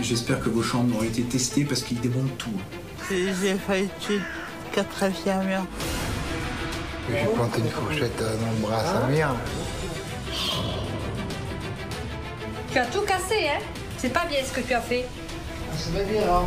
J'espère que vos chambres ont été testées parce qu'ils démontent tout. J'ai failli tuer 4 infirmières. J'ai planté une fourchette dans le bras à Samir. Tu as tout cassé, hein? C'est pas bien ce que tu as fait. Ça va dire, hein.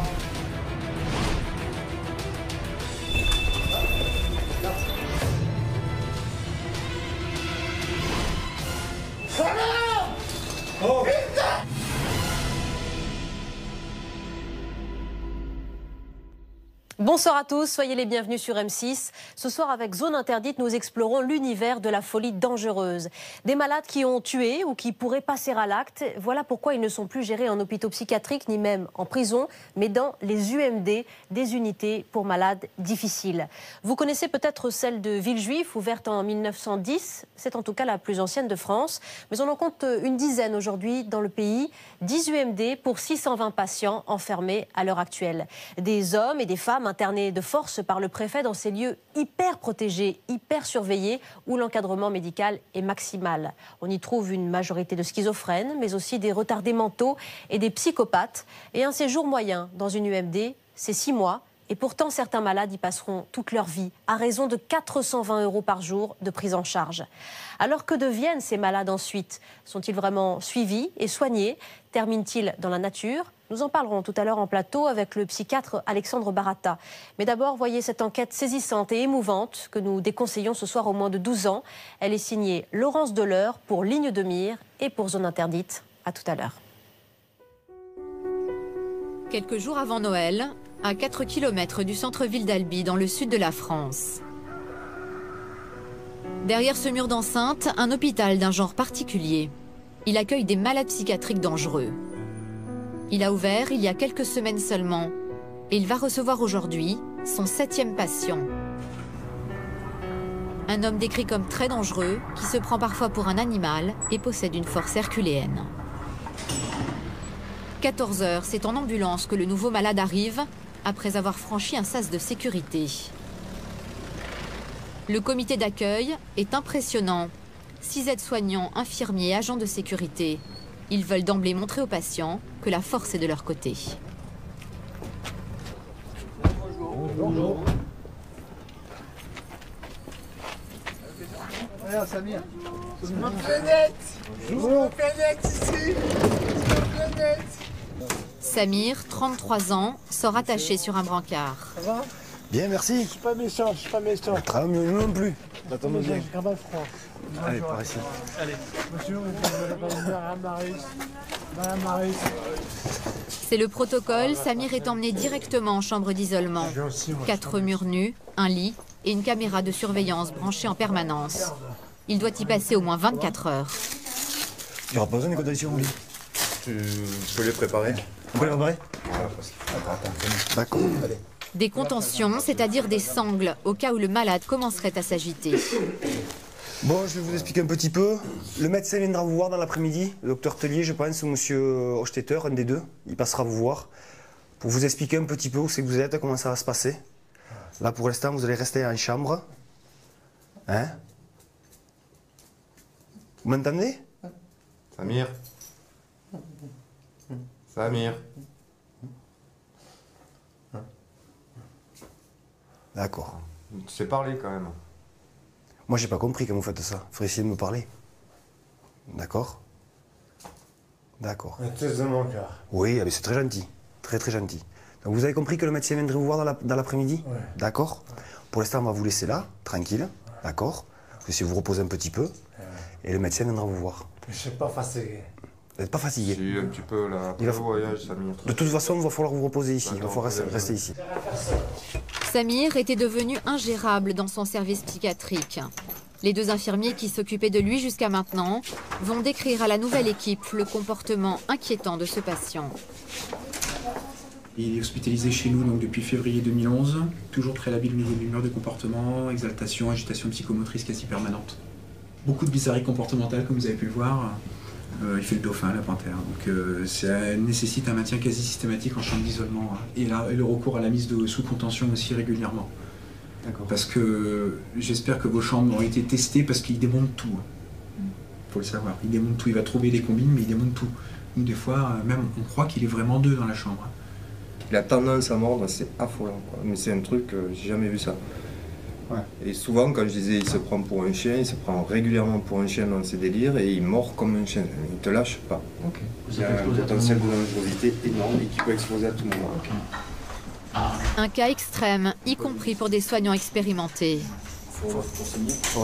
Bonsoir à tous, soyez les bienvenus sur M6. Ce soir avec Zone Interdite, nous explorons l'univers de la folie dangereuse. Des malades qui ont tué ou qui pourraient passer à l'acte. Voilà pourquoi ils ne sont plus gérés en hôpitaux psychiatriques ni même en prison, mais dans les UMD, des unités pour malades difficiles. Vous connaissez peut-être celle de Villejuif, ouverte en 1910. C'est en tout cas la plus ancienne de France. Mais on en compte une dizaine aujourd'hui dans le pays. 10 UMD pour 620 patients enfermés à l'heure actuelle. Des hommes et des femmes internés de force par le préfet dans ces lieux hyper protégés, hyper surveillés, où l'encadrement médical est maximal. On y trouve une majorité de schizophrènes, mais aussi des retardés mentaux et des psychopathes. Et un séjour moyen dans une UMD, c'est 6 mois. Et pourtant, certains malades y passeront toute leur vie, à raison de 420 € par jour de prise en charge. Alors que deviennent ces malades ensuite? Sont-ils vraiment suivis et soignés? Terminent-ils dans la nature? Nous en parlerons tout à l'heure en plateau avec le psychiatre Alexandre Baratta. Mais d'abord, voyez cette enquête saisissante et émouvante que nous déconseillons ce soir aux moins de 12 ans. Elle est signée Laurence Deleur pour Ligne de Mire et pour Zone Interdite. À tout à l'heure. Quelques jours avant Noël, à 4 km du centre-ville d'Albi, dans le sud de la France. Derrière ce mur d'enceinte, un hôpital d'un genre particulier. Il accueille des malades psychiatriques dangereux. Il a ouvert il y a quelques semaines seulement et il va recevoir aujourd'hui son 7e patient. Un homme décrit comme très dangereux, qui se prend parfois pour un animal et possède une force herculéenne. 14 h, c'est en ambulance que le nouveau malade arrive, après avoir franchi un sas de sécurité. Le comité d'accueil est impressionnant. 6 aides-soignants, infirmiers, agents de sécurité. Ils veulent d'emblée montrer aux patients que la force est de leur côté. Bonjour. Regarde Samir. C'est ma planète. C'est ma planète ici. C'est ma planète. Samir, 33 ans, sort attaché sur un brancard. Ça va? Bien, merci. Je suis pas méchant, je suis pas méchant. Très mieux, nous non plus. Attends-nous bien. J'ai grave froid. Allez, par ici. Allez. Monsieur, Madame Maris. C'est le protocole, Samir est emmené directement en chambre d'isolement. 4 murs nus, un lit et une caméra de surveillance branchée en permanence. Il doit y passer au moins 24 heures. Il n'y aura pas besoin des conditions au lit. Tu peux les préparer? On peut les préparer? D'accord. Allez. Des contentions, c'est-à-dire des sangles, au cas où le malade commencerait à s'agiter. Bon, je vais vous expliquer un petit peu. Le médecin viendra vous voir dans l'après-midi, le docteur Tellier, je pense, ou monsieur Hochstetter, un des deux. Il passera vous voir pour vous expliquer un petit peu où c'est que vous êtes, comment ça va se passer. Là, pour l'instant, vous allez rester en chambre. Hein? Vous m'entendez? Samir. Samir. D'accord. Tu sais parler quand même. Moi, j'ai pas compris quand vous faites ça. Il faudrait essayer de me parler. D'accord? D'accord. Un test de mon cœur. Oui, c'est très gentil. Très, très gentil. Donc, vous avez compris que le médecin viendrait vous voir dans l'après-midi? Ouais. D'accord? Pour l'instant, on va vous laisser là, tranquille. Ouais. D'accord? Vous essayez de vous reposer un petit peu. Ouais. Et le médecin viendra vous voir. Je ne suis pas fatigué. Vous n'êtes pas fatigué? Si, un petit peu là. Après le voyage, Samir. De toute façon, il va falloir vous reposer ici. Il va falloir rester ici. Samir était devenu ingérable dans son service psychiatrique. Les 2 infirmiers qui s'occupaient de lui jusqu'à maintenant vont décrire à la nouvelle équipe le comportement inquiétant de ce patient. Il est hospitalisé chez nous donc, depuis février 2011, toujours très labile au niveau de l'humeur, de comportement, exaltation, agitation psychomotrice quasi permanente. Beaucoup de bizarreries comportementales comme vous avez pu le voir. Il fait le dauphin, la panthère. Donc ça nécessite un maintien quasi systématique en chambre d'isolement. Et le recours à la mise sous contention aussi régulièrement. Parce que j'espère que vos chambres ont été testées parce qu'ils démontent tout. faut le savoir. Il démonte tout, il va trouver des combines, mais il démonte tout. Donc des fois, même on croit qu'il est vraiment 2 dans la chambre. Il a tendance à mordre, c'est affolant, quoi. Mais c'est un truc, j'ai jamais vu ça. Ouais. Et souvent, quand je disais il se prend pour un chien, il se prend régulièrement pour un chien dans ses délires et il mord comme un chien. Il te lâche pas. Okay. Il y a un potentiel de dangerosité énorme et qui peut exploser à tout moment. Okay. Un cas extrême, y compris pour des soignants expérimentés. Ouais,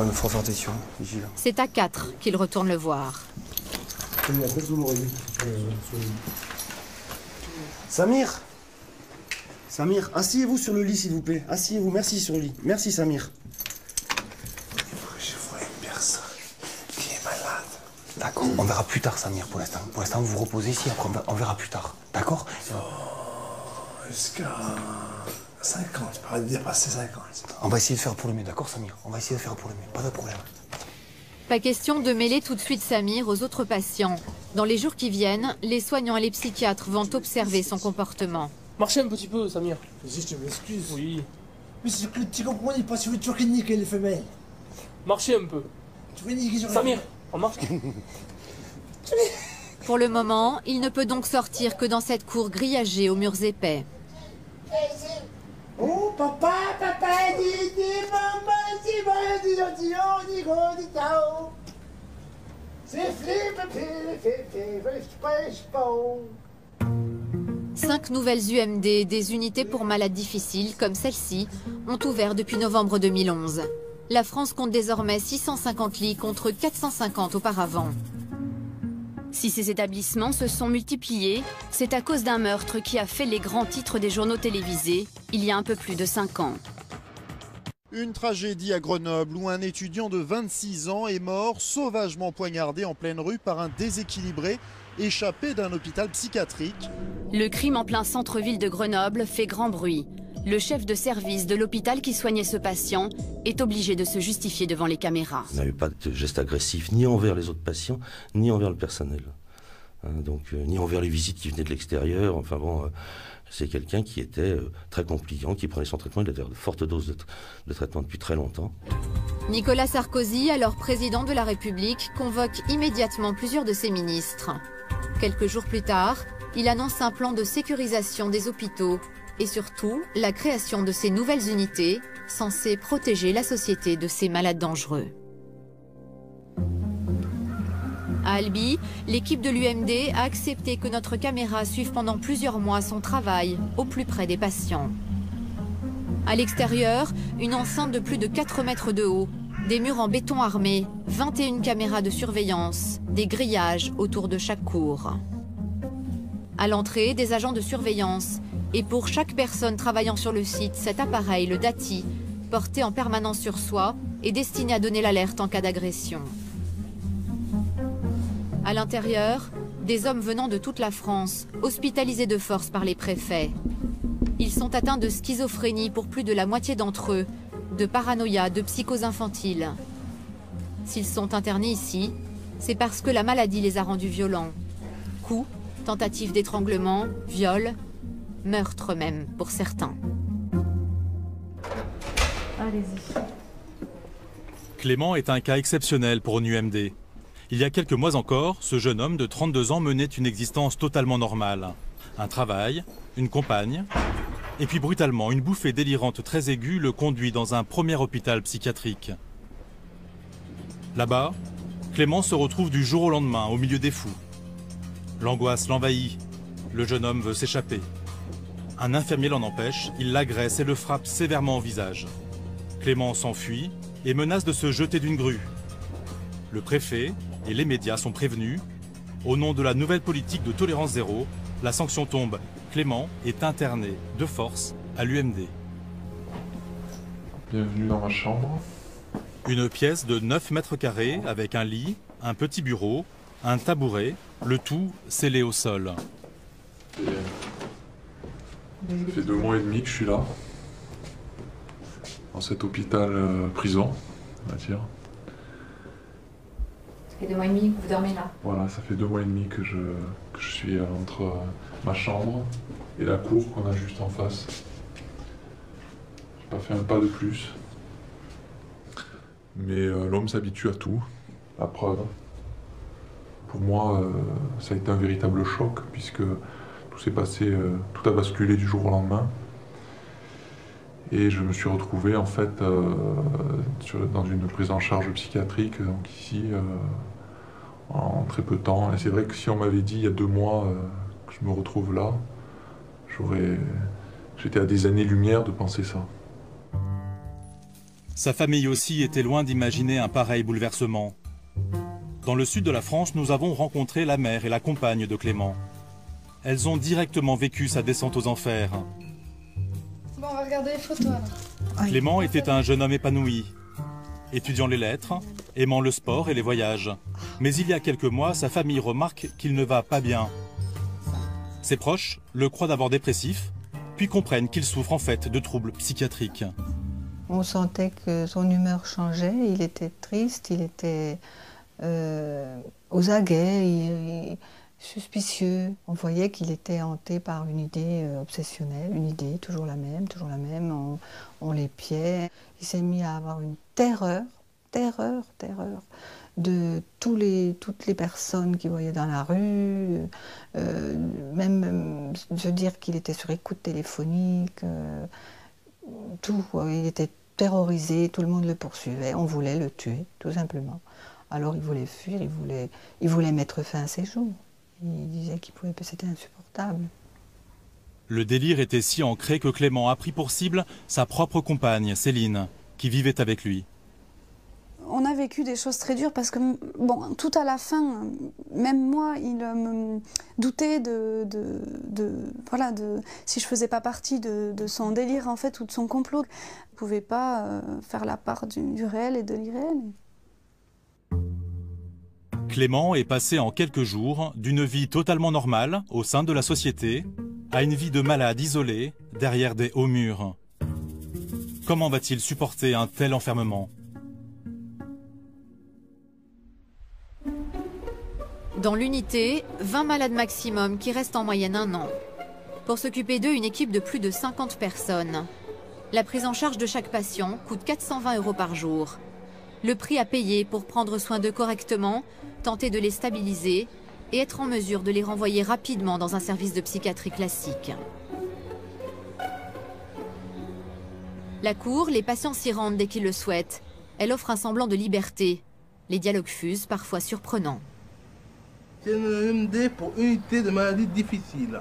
mais faut faire attention, vigile. C'est à 4 qu'il retourne le voir. Samir! Samir, asseyez-vous sur le lit s'il vous plaît. Asseyez-vous, merci sur le lit. Merci Samir. Je vois une personne qui est malade. D'accord, on verra plus tard Samir pour l'instant. Pour l'instant, vous vous reposez ici, après on verra plus tard. D'accord? Jusqu'à 50, je pourrais dépasser 50. On va essayer de faire pour le mieux, d'accord Samir? On va essayer de faire pour le mieux, pas de problème. Pas question de mêler tout de suite Samir aux autres patients. Dans les jours qui viennent, les soignants et les psychiatres vont observer son comportement. Marchez un petit peu, Samir. Vas-y, je m'excuse. Oui. Mais c'est que tu comprends, il passe sur le turquinique et les femelles. Marchez un peu. Tu veux niquer sur la Samir, on marche. Pour le moment, il ne peut donc sortir que dans cette cour grillagée aux murs épais. Oh, papa, dis, maman, dis, gentil, dis, gros, dis, tao. C'est flip, 5 nouvelles UMD, des unités pour malades difficiles comme celle-ci, ont ouvert depuis novembre 2011. La France compte désormais 650 lits contre 450 auparavant. Si ces établissements se sont multipliés, c'est à cause d'un meurtre qui a fait les grands titres des journaux télévisés il y a un peu plus de 5 ans. Une tragédie à Grenoble où un étudiant de 26 ans est mort sauvagement poignardé en pleine rue par un déséquilibré échappé d'un hôpital psychiatrique. Le crime en plein centre-ville de Grenoble fait grand bruit. Le chef de service de l'hôpital qui soignait ce patient est obligé de se justifier devant les caméras. Il n'avait pas de geste agressif ni envers les autres patients, ni envers le personnel. Ni envers les visites qui venaient de l'extérieur. Enfin bon, c'est quelqu'un qui était très compliant, qui prenait son traitement. Il avait de fortes doses de traitement depuis très longtemps. Nicolas Sarkozy, alors président de la République, convoque immédiatement plusieurs de ses ministres. Quelques jours plus tard, il annonce un plan de sécurisation des hôpitaux et surtout la création de ces nouvelles unités censées protéger la société de ces malades dangereux. À Albi, l'équipe de l'UMD a accepté que notre caméra suive pendant plusieurs mois son travail au plus près des patients. À l'extérieur, une enceinte de plus de 4 mètres de haut, des murs en béton armé, 21 caméras de surveillance, des grillages autour de chaque cour. À l'entrée, des agents de surveillance. Et pour chaque personne travaillant sur le site, cet appareil, le DATI, porté en permanence sur soi, est destiné à donner l'alerte en cas d'agression. À l'intérieur, des hommes venant de toute la France, hospitalisés de force par les préfets. Ils sont atteints de schizophrénie pour plus de la moitié d'entre eux, de paranoïa, de psychose infantile. S'ils sont internés ici, c'est parce que la maladie les a rendus violents. Coups, tentatives d'étranglement, viols, meurtre même pour certains. Allez-y. Clément est un cas exceptionnel pour une UMD. Il y a quelques mois encore, ce jeune homme de 32 ans menait une existence totalement normale. Un travail, une compagne, et puis brutalement, une bouffée délirante très aiguë le conduit dans un premier hôpital psychiatrique. Là-bas, Clément se retrouve du jour au lendemain au milieu des fous. L'angoisse l'envahit. Le jeune homme veut s'échapper. Un infirmier l'en empêche, il l'agresse et le frappe sévèrement au visage. Clément s'enfuit et menace de se jeter d'une grue. Le préfet et les médias sont prévenus. Au nom de la nouvelle politique de tolérance zéro, la sanction tombe. Clément est interné de force à l'UMD. Bienvenue dans ma chambre. Une pièce de 9 mètres carrés avec un lit, un petit bureau, un tabouret, le tout scellé au sol. Ça fait 2 mois et demi que je suis là, dans cet hôpital prison, on va dire. Ça fait 2 mois et demi que vous dormez là. Voilà, ça fait 2 mois et demi que je suis entre ma chambre et la cour qu'on a juste en face. J'ai pas fait un pas de plus. Mais l'homme s'habitue à tout, la preuve. Pour moi, ça a été un véritable choc puisque tout s'est passé, tout a basculé du jour au lendemain. Et je me suis retrouvé en fait dans une prise en charge psychiatrique, donc ici, en très peu de temps. Et c'est vrai que si on m'avait dit il y a 2 mois que je me retrouve là, j'étais à des années-lumière de penser ça. Sa famille aussi était loin d'imaginer un pareil bouleversement. Dans le sud de la France, nous avons rencontré la mère et la compagne de Clément. Elles ont directement vécu sa descente aux enfers. Bon, on va regarder les photos alors. Clément était un jeune homme épanoui, étudiant les lettres, aimant le sport et les voyages. Mais il y a quelques mois, sa famille remarque qu'il ne va pas bien. Ses proches le croient d'abord dépressif, puis comprennent qu'il souffre en fait de troubles psychiatriques. On sentait que son humeur changeait, il était triste, il était aux aguets, suspicieux. On voyait qu'il était hanté par une idée obsessionnelle, une idée toujours la même, on l'épiait. Il s'est mis à avoir une terreur de toutes les personnes qu'il voyait dans la rue, même je veux dire qu'il était sur écoute téléphonique, tout, il était terrorisé, tout le monde le poursuivait, on voulait le tuer, tout simplement. Alors il voulait fuir, il voulait mettre fin à ses jours. Il disait qu'il pouvait, c'était insupportable. Le délire était si ancré que Clément a pris pour cible sa propre compagne, Céline, qui vivait avec lui. On a vécu des choses très dures parce que, bon, tout à la fin, même moi, il me doutait si je faisais pas partie de son délire, en fait, ou de son complot. Je ne pouvais pas faire la part du réel et de l'irréel. Clément est passé en quelques jours d'une vie totalement normale au sein de la société à une vie de malade isolé derrière des hauts murs. Comment va-t-il supporter un tel enfermement ? Dans l'unité, 20 malades maximum qui restent en moyenne 1 an. Pour s'occuper d'eux, une équipe de plus de 50 personnes. La prise en charge de chaque patient coûte 420 € par jour. Le prix à payer pour prendre soin d'eux correctement, tenter de les stabiliser et être en mesure de les renvoyer rapidement dans un service de psychiatrie classique. La cour, les patients s'y rendent dès qu'ils le souhaitent. Elle offre un semblant de liberté. Les dialogues fusent, parfois surprenants. C'est une MD pour unité de maladies difficiles.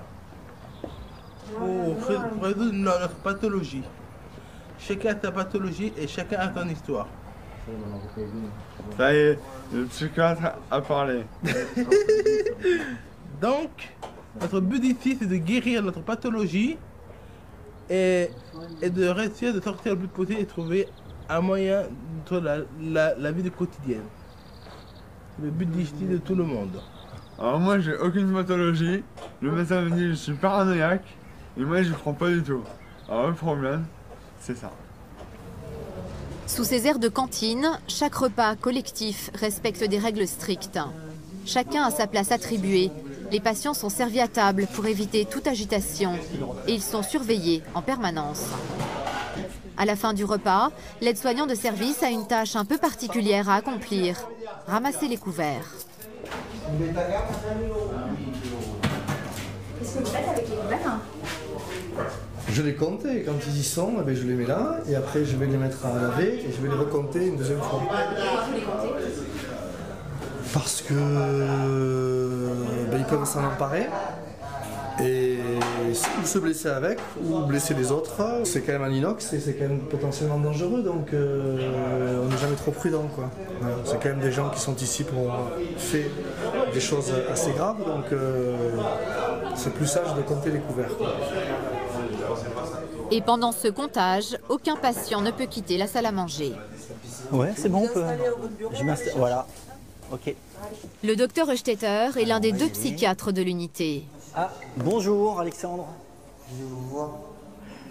Pour résoudre notre pathologie. Chacun a sa pathologie et chacun a son histoire. Ça y est, le psychiatre a parlé. Donc, notre but ici, c'est de guérir notre pathologie et de réussir de sortir le plus possible et trouver un moyen de la vie quotidienne. C'est le but ici de tout le monde. Alors moi, j'ai aucune pathologie. Le médecin me dit je suis paranoïaque et moi, je prends pas du tout. Alors le problème, c'est ça. Sous ces airs de cantine, chaque repas collectif respecte des règles strictes. Chacun a sa place attribuée. Les patients sont servis à table pour éviter toute agitation et ils sont surveillés en permanence. À la fin du repas, l'aide-soignant de service a une tâche un peu particulière à accomplir, ramasser les couverts. Qu'est-ce que vous faites avec les couverts ? Je les compte et quand ils y sont, eh bien, je les mets là et après je vais les mettre à laver et je vais les recompter une deuxième fois. Pourquoi vous les comptez ? Parce que ils peuvent s'en emparer et ou se blesser avec ou blesser les autres. C'est quand même en inox et c'est quand même potentiellement dangereux donc on n'est jamais trop prudent quoi. Voilà. C'est quand même des gens qui sont ici pour avoir fait des choses assez graves donc c'est plus sage de compter les couverts. Quoi. Et pendant ce comptage, aucun patient ne peut quitter la salle à manger. Ouais, c'est bon, on peut. Je m'installe. Voilà. Ok. Le docteur Hochstetter est l'un des 2 psychiatres de l'unité. Ah, bonjour Alexandre. Je vous vois.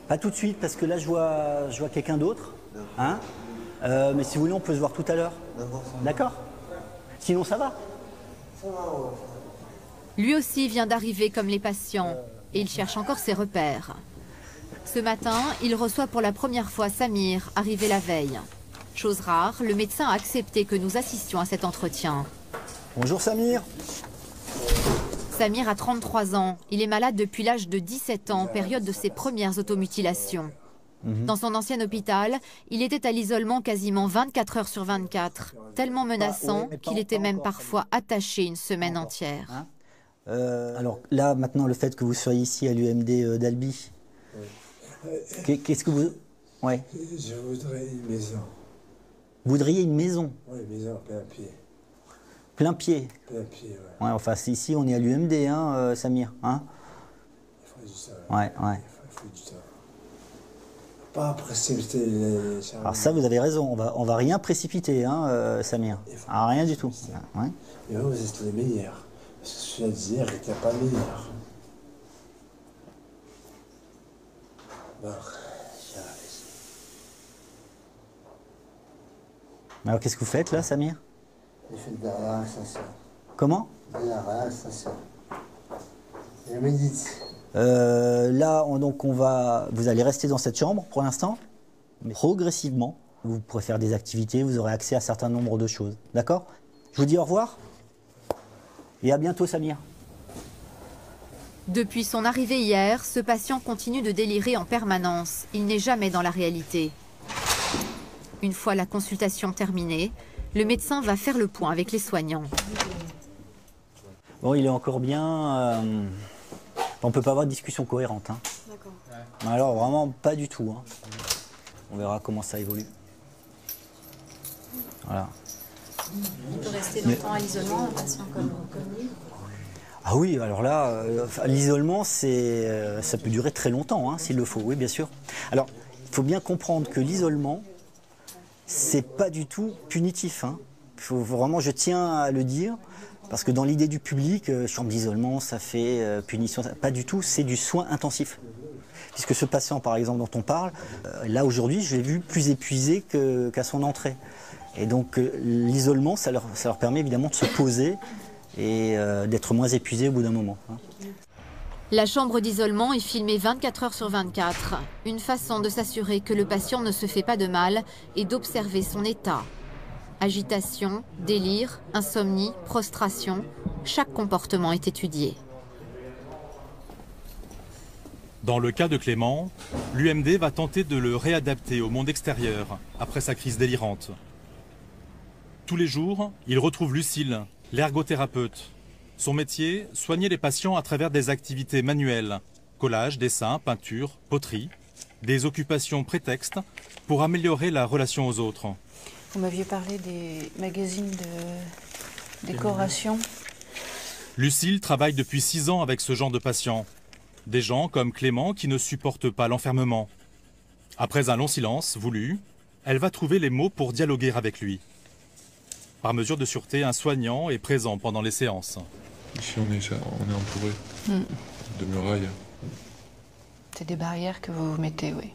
Pas tout de suite parce que là je vois quelqu'un d'autre. Hein mais si vous voulez, on peut se voir tout à l'heure. D'accord. Sinon, ça va. Ça va, ouais. Lui aussi vient d'arriver comme les patients et il cherche encore ses repères. Ce matin, il reçoit pour la première fois Samir, arrivé la veille. Chose rare, le médecin a accepté que nous assistions à cet entretien. Bonjour Samir. Samir a 33 ans. Il est malade depuis l'âge de 17 ans, période de ses premières automutilations. Dans son ancien hôpital, il était à l'isolement quasiment 24 heures sur 24, tellement menaçant qu'il était même parfois attaché une semaine entière. Alors là, maintenant, le fait que vous soyez ici à l'UMD d'Albi, qu'est-ce que vous... Ouais. Je voudrais une maison. Vous voudriez une maison? Oui, une maison plein pied. Plein pied? Plein pied, ouais. Ouais, enfin, ici, on est à l'UMD, hein, Samir, hein? Il faut du temps. Ouais. Il faut du temps. Pas précipiter les... Alors ça, vous avez raison, on va rien précipiter, hein, Samir. Rien du tout. Ouais. Mais vous êtes les meilleurs. Parce que je disais, il n'était pas meilleur. Bon, j'arrête. Alors qu'est-ce que vous faites là, Samir? Je fais de la relaxation. Comment? De la relaxation. Je médite. Là, vous allez rester dans cette chambre pour l'instant, mais progressivement, vous pourrez faire des activités, vous aurez accès à un certain nombre de choses. D'accord? Je vous dis au revoir et à bientôt, Samir. Depuis son arrivée hier, ce patient continue de délirer en permanence. Il n'est jamais dans la réalité. Une fois la consultation terminée, le médecin va faire le point avec les soignants. Bon, il est encore bien... On ne peut pas avoir de discussion cohérente. Hein. D'accord. Alors vraiment pas du tout. Hein. On verra comment ça évolue. Voilà. Il peut rester longtemps à l'isolement, un patient comme lui? Ah oui, alors là, l'isolement, ça peut durer très longtemps, hein, s'il le faut, oui, bien sûr. Alors, il faut bien comprendre que l'isolement, c'est pas du tout punitif. Hein. Vraiment, je tiens à le dire. Parce que dans l'idée du public, chambre d'isolement, ça fait punition. Pas du tout, c'est du soin intensif. Puisque ce patient, par exemple, dont on parle, là aujourd'hui, je l'ai vu plus épuisé qu'à son entrée. Et donc l'isolement, ça leur permet évidemment de se poser et d'être moins épuisé au bout d'un moment. Hein. La chambre d'isolement est filmée 24 heures sur 24. Une façon de s'assurer que le patient ne se fait pas de mal et d'observer son état. Agitation, délire, insomnie, prostration, chaque comportement est étudié. Dans le cas de Clément, l'UMD va tenter de le réadapter au monde extérieur après sa crise délirante. Tous les jours, il retrouve Lucille, l'ergothérapeute. Son métier, soigner les patients à travers des activités manuelles, collage, dessin, peinture, poterie, des occupations prétextes pour améliorer la relation aux autres. Vous m'aviez parlé des magazines de décoration. Lucille travaille depuis 6 ans avec ce genre de patients. Des gens comme Clément qui ne supportent pas l'enfermement. Après un long silence voulu, elle va trouver les mots pour dialoguer avec lui. Par mesure de sûreté, un soignant est présent pendant les séances. Ici, on est entouré de murailles. C'est des barrières que vous mettez, oui.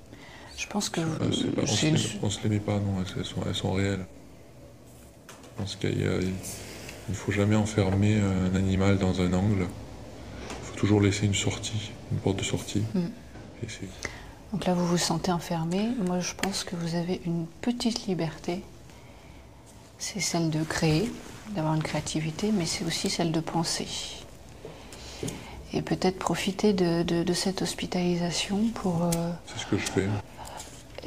Je pense que... On se les met pas, non, elles sont réelles. Je pense qu'il ne faut jamais enfermer un animal dans un angle. Il faut toujours laisser une sortie, une porte de sortie. Donc là, vous vous sentez enfermé. Moi, je pense que vous avez une petite liberté. C'est celle de créer, d'avoir une créativité, mais c'est aussi celle de penser. Et peut-être profiter de cette hospitalisation pour... C'est ce que je fais.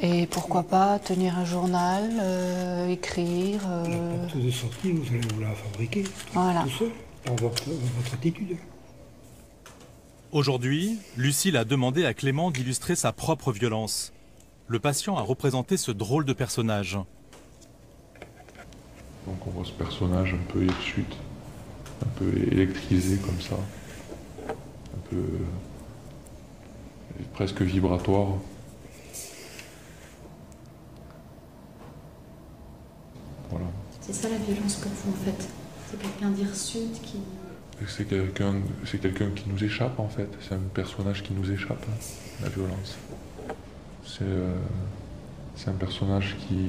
Et pourquoi pas tenir un journal, écrire... La porte de sortie, vous allez vous la fabriquer. Voilà. Tout seul, dans votre attitude. Aujourd'hui, Lucille a demandé à Clément d'illustrer sa propre violence. Le patient a représenté ce drôle de personnage. Donc on voit ce personnage un peu hirsute, un peu électrisé comme ça, un peu presque vibratoire. Voilà. C'est ça la violence que vous en faites. C'est quelqu'un d'hirsute qui... C'est quelqu'un qui nous échappe en fait. C'est un personnage qui nous échappe, hein, la violence. C'est un personnage qui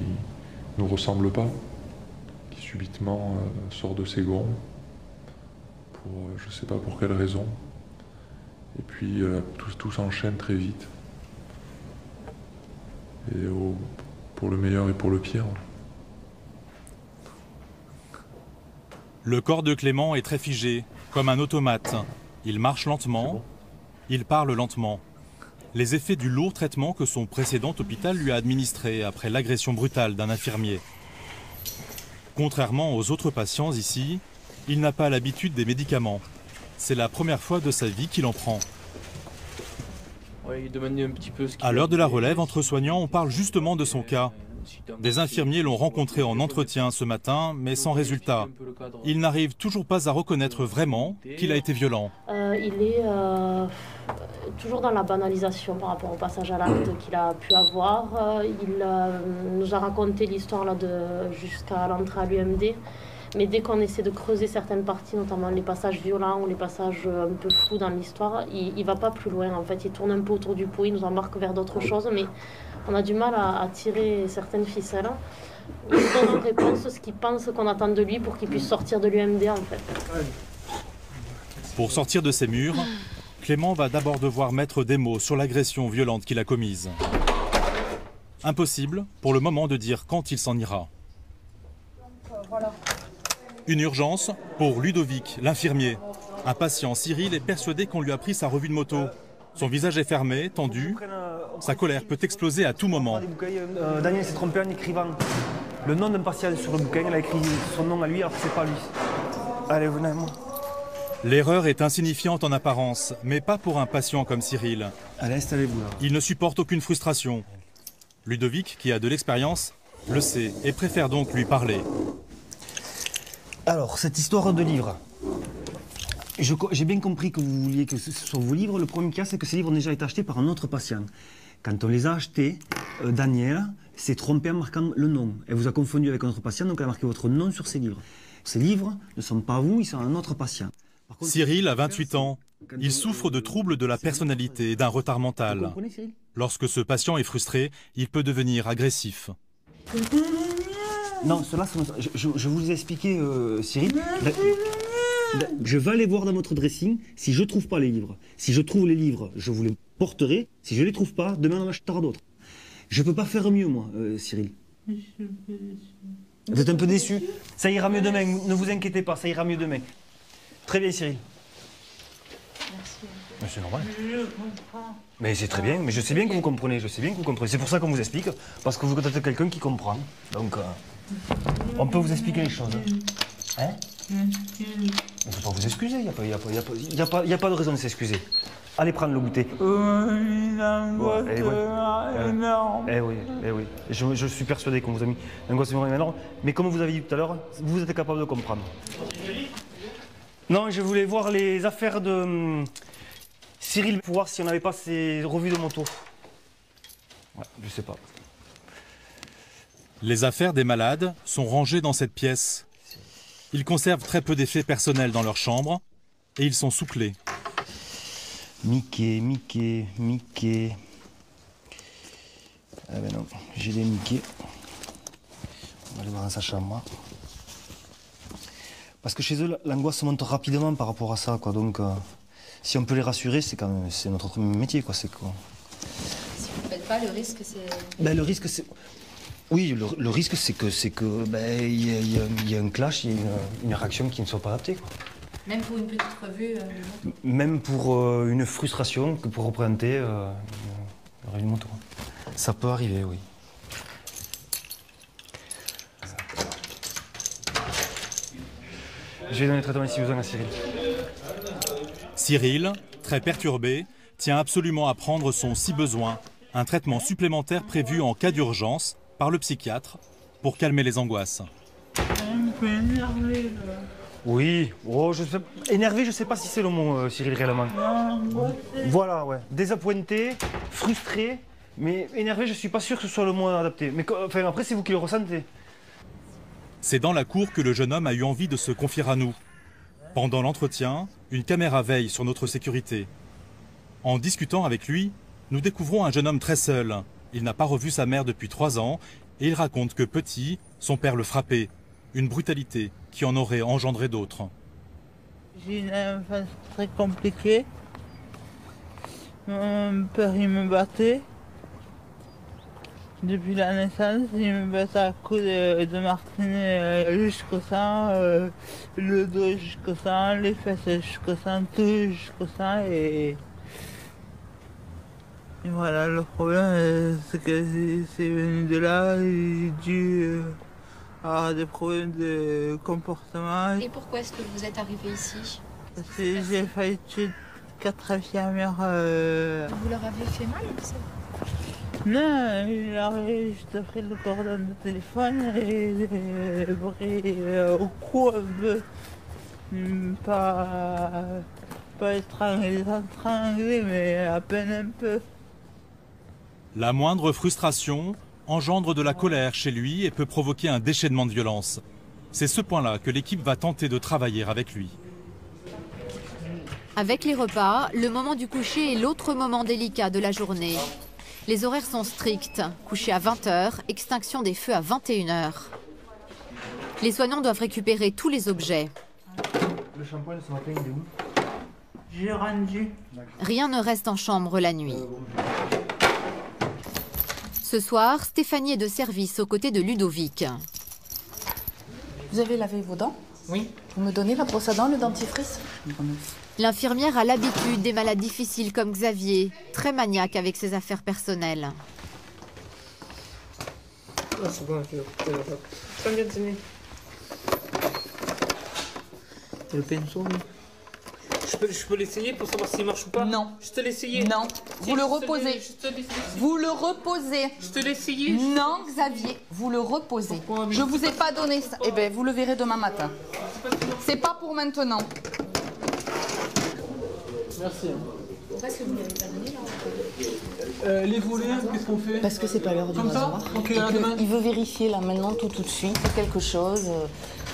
nous ressemble pas, qui subitement sort de ses gonds pour je sais pas pour quelle raison. Et puis tout s'enchaîne très vite. Et pour le meilleur et pour le pire. Le corps de Clément est très figé, comme un automate. Il marche lentement, il parle lentement. Les effets du lourd traitement que son précédent hôpital lui a administré après l'agression brutale d'un infirmier. Contrairement aux autres patients ici, il n'a pas l'habitude des médicaments. C'est la première fois de sa vie qu'il en prend. Ouais, il demandait un petit peu ce qu'il À l'heure de la avait. relève, entre soignants, on parle justement de son cas. Des infirmiers l'ont rencontré en entretien ce matin, mais sans résultat. Il n'arrive toujours pas à reconnaître vraiment qu'il a été violent. Il est toujours dans la banalisation par rapport au passage à l'acte qu'il a pu avoir. Il nous a raconté l'histoire jusqu'à l'entrée à l'UMD. Mais dès qu'on essaie de creuser certaines parties, notamment les passages violents ou les passages un peu flous dans l'histoire, il ne va pas plus loin. En fait, il tourne un peu autour du pot, il nous embarque vers d'autres choses, mais on a du mal à tirer certaines ficelles. Il nous donne en réponse ce qu'il pense qu'on attend de lui pour qu'il puisse sortir de l'UMD, en fait. Pour sortir de ces murs, Clément va d'abord devoir mettre des mots sur l'agression violente qu'il a commise. Impossible, pour le moment, de dire quand il s'en ira. Voilà. Une urgence pour Ludovic, l'infirmier. Un patient, Cyril, est persuadé qu'on lui a pris sa revue de moto. Son visage est fermé, tendu. Sa colère peut exploser à tout moment. Daniel s'est trompé en écrivant le nom d'un patient sur le bouquin. Il a écrit son nom à lui alors que c'est pas lui. Allez, venez avec moi. L'erreur est insignifiante en apparence, mais pas pour un patient comme Cyril. Allez, installez-vous là. Il ne supporte aucune frustration. Ludovic, qui a de l'expérience, le sait et préfère donc lui parler. Alors, cette histoire de livre. J'ai bien compris que vous vouliez que ce soit vos livres. Le premier cas, c'est que ces livres ont déjà été achetés par un autre patient. Quand on les a achetés, Daniel s'est trompé en marquant le nom. Elle vous a confondu avec un autre patient, donc elle a marqué votre nom sur ces livres. Ces livres ne sont pas vous, ils sont un autre patient. Contre, Cyril a 28 ans. Il souffre de troubles de la personnalité et d'un retard mental. Lorsque ce patient est frustré, il peut devenir agressif. Non, cela, je vous ai expliqué, Cyril. Je vais aller voir dans votre dressing si je ne trouve pas les livres. Si je trouve les livres, je vous les porterai. Si je ne les trouve pas, demain on en achètera d'autres. Je ne peux pas faire mieux, moi, Cyril. Vous êtes un peu déçu? Ça ira mieux demain, ne vous inquiétez pas, ça ira mieux demain. Très bien, Cyril. Merci. Mais c'est normal. Je comprends. Mais c'est très bien, mais je sais bien que vous comprenez, je sais bien que vous comprenez. C'est pour ça qu'on vous explique, parce que vous contactez quelqu'un qui comprend. Donc, on peut vous expliquer les choses. Hein? Il ne faut pas vous excuser, il n'y a pas de raison de s'excuser. Allez prendre le goûter. Oui. Je suis persuadé qu'on vous a mis l'angoisse énorme. Mais comme vous avez dit tout à l'heure, vous êtes capable de comprendre. Non, je voulais voir les affaires de Cyril pour voir si on n'avait pas ses revues de moto. Ouais, je sais pas. Les affaires des malades sont rangées dans cette pièce. Ils conservent très peu d'effets personnels dans leur chambre et ils sont sous clé. Mickey. Ah ben non, j'ai des Mickey. On va aller voir dans sa chambre. Parce que chez eux, l'angoisse monte rapidement par rapport à ça, quoi. Donc, si on peut les rassurer, c'est notre métier, quoi. C'est quoi. Si vous ne faites pas, le risque, c'est... Ben, le risque, c'est... Oui, le risque, c'est que ben, y a un clash, il y a une réaction qui ne soit pas adaptée, quoi. Même pour une petite revue Même pour une frustration que pour représenter une moto. Ça peut arriver, oui. Je vais donner le traitement ici besoin à Cyril. Cyril, très perturbé, tient absolument à prendre son si besoin, un traitement supplémentaire prévu en cas d'urgence par le psychiatre pour calmer les angoisses. Un peu énervé, là. Oui, énervé, je sais pas si c'est le mot, Cyril, réellement. Voilà, ouais. Désappointé, frustré, mais énervé, je suis pas sûr que ce soit le mot adapté. Mais enfin, après, c'est vous qui le ressentez. C'est dans la cour que le jeune homme a eu envie de se confier à nous. Pendant l'entretien, une caméra veille sur notre sécurité. En discutant avec lui, nous découvrons un jeune homme très seul. Il n'a pas revu sa mère depuis 3 ans et il raconte que petit, son père le frappait. Une brutalité qui en aurait engendré d'autres. J'ai une enfance très compliquée. Mon père, il me battait. Depuis la naissance, il me baisse à coups de martinet jusqu'au sang, le dos jusqu'au sang, les fesses jusqu'au sang, tout jusqu'au sang et voilà, le problème c'est que c'est venu de là, j'ai dû avoir des problèmes de comportement. Et pourquoi est-ce que vous êtes arrivé ici? Parce que j'ai failli tuer 4 infirmières. Vous leur avez fait mal ça? Non, il avait juste pris le cordon de téléphone et pris au cou un peu. Pas étranglé, mais à peine un peu. La moindre frustration engendre de la colère chez lui et peut provoquer un déchaînement de violence. C'est ce point-là que l'équipe va tenter de travailler avec lui. Avec les repas, le moment du coucher est l'autre moment délicat de la journée. Les horaires sont stricts. Coucher à 20 h, extinction des feux à 21 h. Les soignants doivent récupérer tous les objets. Le shampoing ce matin, il est où? J'ai rendu. Rien ne reste en chambre la nuit. Ce soir, Stéphanie est de service aux côtés de Ludovic. Vous avez lavé vos dents? Oui. Vous me donnez la brosse à dents, le dentifrice? L'infirmière a l'habitude des malades difficiles comme Xavier, très maniaque avec ses affaires personnelles. Ah, c'est bon, ça vient de tenir. Et le pinceau, oui. Je peux l'essayer pour savoir s'il marche ou pas? Non. Je te l'ai essayé. Non. Vous le reposez. Vous le reposez. Je te l'ai essayé. Non, Xavier, vous le reposez. Je vous ai pas donné ça. Eh bien, vous le verrez demain matin. C'est pas pour maintenant. Merci. Pourquoi est-ce que vous ne l'avez pas donné là? Les volets, qu'est-ce qu'on fait? Parce que c'est pas l'heure du rasoir. Ok, à demain. Il veut vérifier là maintenant tout de suite quelque chose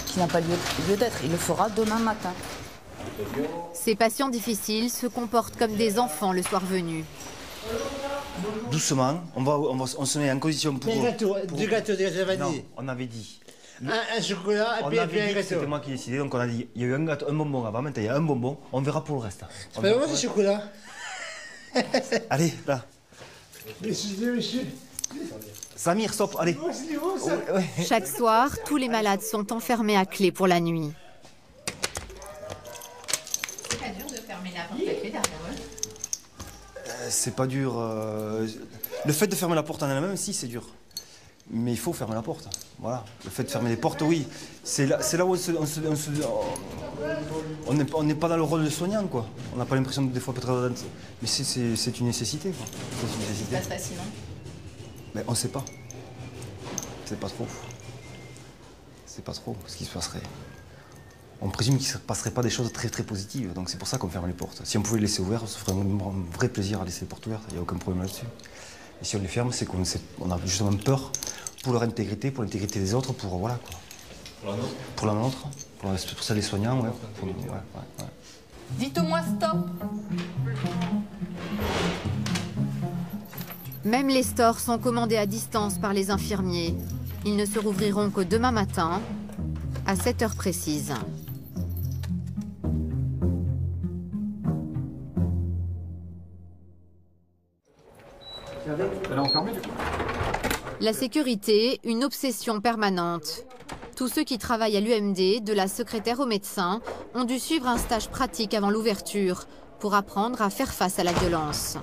qui n'a pas lieu d'être. Il le fera demain matin. Ces patients difficiles se comportent comme des enfants le soir venu. Doucement, on se met en condition pour... Du gâteau, j'avais Non, dit. on avait dit. Un chocolat et puis un gâteau. C'était moi qui décidais, donc on a dit, il y a eu un bonbon avant, maintenant il y a un bonbon, on verra pour le reste. C'est pas moi, c'est chocolat. Allez, là. Monsieur. Samir, stop, allez. Chaque soir, tous les malades sont enfermés à clé pour la nuit. C'est pas dur de fermer la porte à clé derrière eux? C'est pas dur. Le fait de fermer la porte en elle-même, si, c'est dur. Mais il faut fermer la porte. Voilà. Le fait de fermer les portes, oui. C'est là où on n'est pas dans le rôle de soignant, quoi. On n'a pas l'impression de des fois peut-être... Mais c'est une nécessité, quoi. C'est une nécessité. Ça se passe sinon? Mais on ne sait pas. C'est pas trop. C'est pas trop ce qui se passerait. On présume qu'il ne se passerait pas des choses très très positives, donc c'est pour ça qu'on ferme les portes. Si on pouvait les laisser ouvertes, on se ferait un vrai plaisir à laisser les portes ouvertes, il n'y a aucun problème là-dessus. Et si on les ferme, c'est qu'on a justement peur pour leur intégrité, pour l'intégrité des autres, pour voilà quoi. Pour la nôtre, pour celle des soignants, ouais. Dites-moi stop. Même les stores sont commandés à distance par les infirmiers. Ils ne se rouvriront que demain matin, à 7 h précises. La sécurité, une obsession permanente. Tous ceux qui travaillent à l'UMD, de la secrétaire au médecin, ont dû suivre un stage pratique avant l'ouverture pour apprendre à faire face à la violence.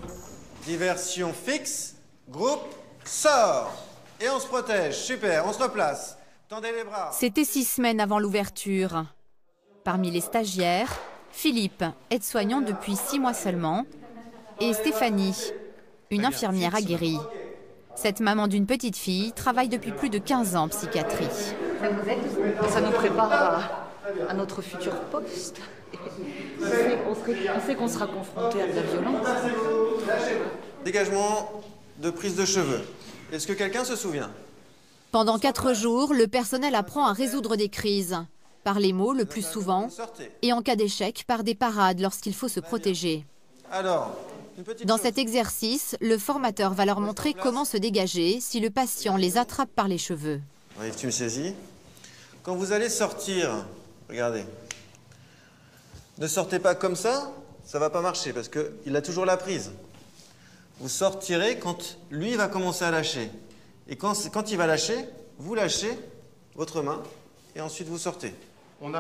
Diversion fixe, groupe, sort. Et on se protège, super, on se replace. Tendez les bras. C'était 6 semaines avant l'ouverture. Parmi les stagiaires, Philippe, aide-soignant depuis 6 mois seulement, et Stéphanie, une infirmière aguerrie. Cette maman d'une petite fille travaille depuis plus de 15 ans en psychiatrie. Ça vous aide? Ça nous prépare à notre futur poste. On sait qu'on sera confronté à de la violence. Dégagement de prise de cheveux. Est-ce que quelqu'un se souvient? Pendant 4 jours, le personnel apprend à résoudre des crises. Par les mots le plus souvent, et en cas d'échec, par des parades lorsqu'il faut se protéger. Alors, dans cet exercice, le formateur va leur montrer comment se dégager si le patient les attrape par les cheveux. Oui, tu me saisis. Quand vous allez sortir, regardez, ne sortez pas comme ça va pas marcher parce qu'il a toujours la prise. Vous sortirez quand lui va commencer à lâcher. Et quand il va lâcher, vous lâchez votre main et ensuite vous sortez.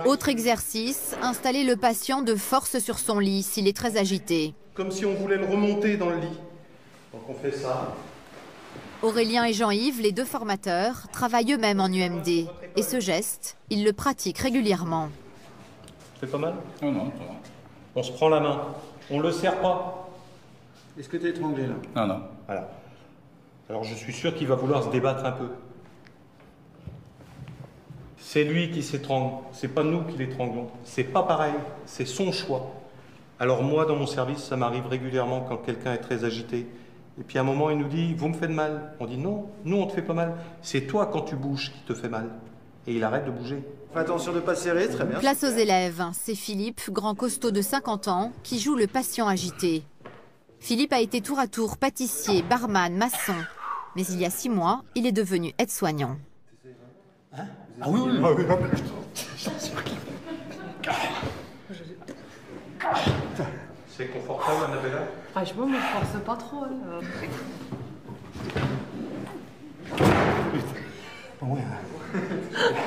Autre exercice, installer le patient de force sur son lit s'il est très agité. Comme si on voulait le remonter dans le lit. Donc on fait ça. Aurélien et Jean-Yves, les deux formateurs, travaillent eux-mêmes en UMD. Et ce geste, ils le pratiquent régulièrement. Ça fait pas mal? Non, non, ça va. On se prend la main. On le serre pas. Est-ce que tu es étranglé là? Non, non. Voilà. Alors je suis sûr qu'il va vouloir se débattre un peu. C'est lui qui s'étrangle, c'est pas nous qui l'étranglons. C'est pas pareil, c'est son choix. Alors moi, dans mon service, ça m'arrive régulièrement quand quelqu'un est très agité. Et puis à un moment, il nous dit « Vous me faites mal ». On dit « Non, nous on te fait pas mal. C'est toi quand tu bouges qui te fait mal. » Et il arrête de bouger. Fais attention de ne pas serrer, très bien. Place aux élèves. C'est Philippe, grand costaud de 50 ans, qui joue le patient agité. Philippe a été tour à tour pâtissier, barman, maçon. Mais il y a 6 mois, il est devenu aide-soignant. Ah oui, oui, oui. C'est confortable, Annabella? Franchement, je me force pas trop. Ouais.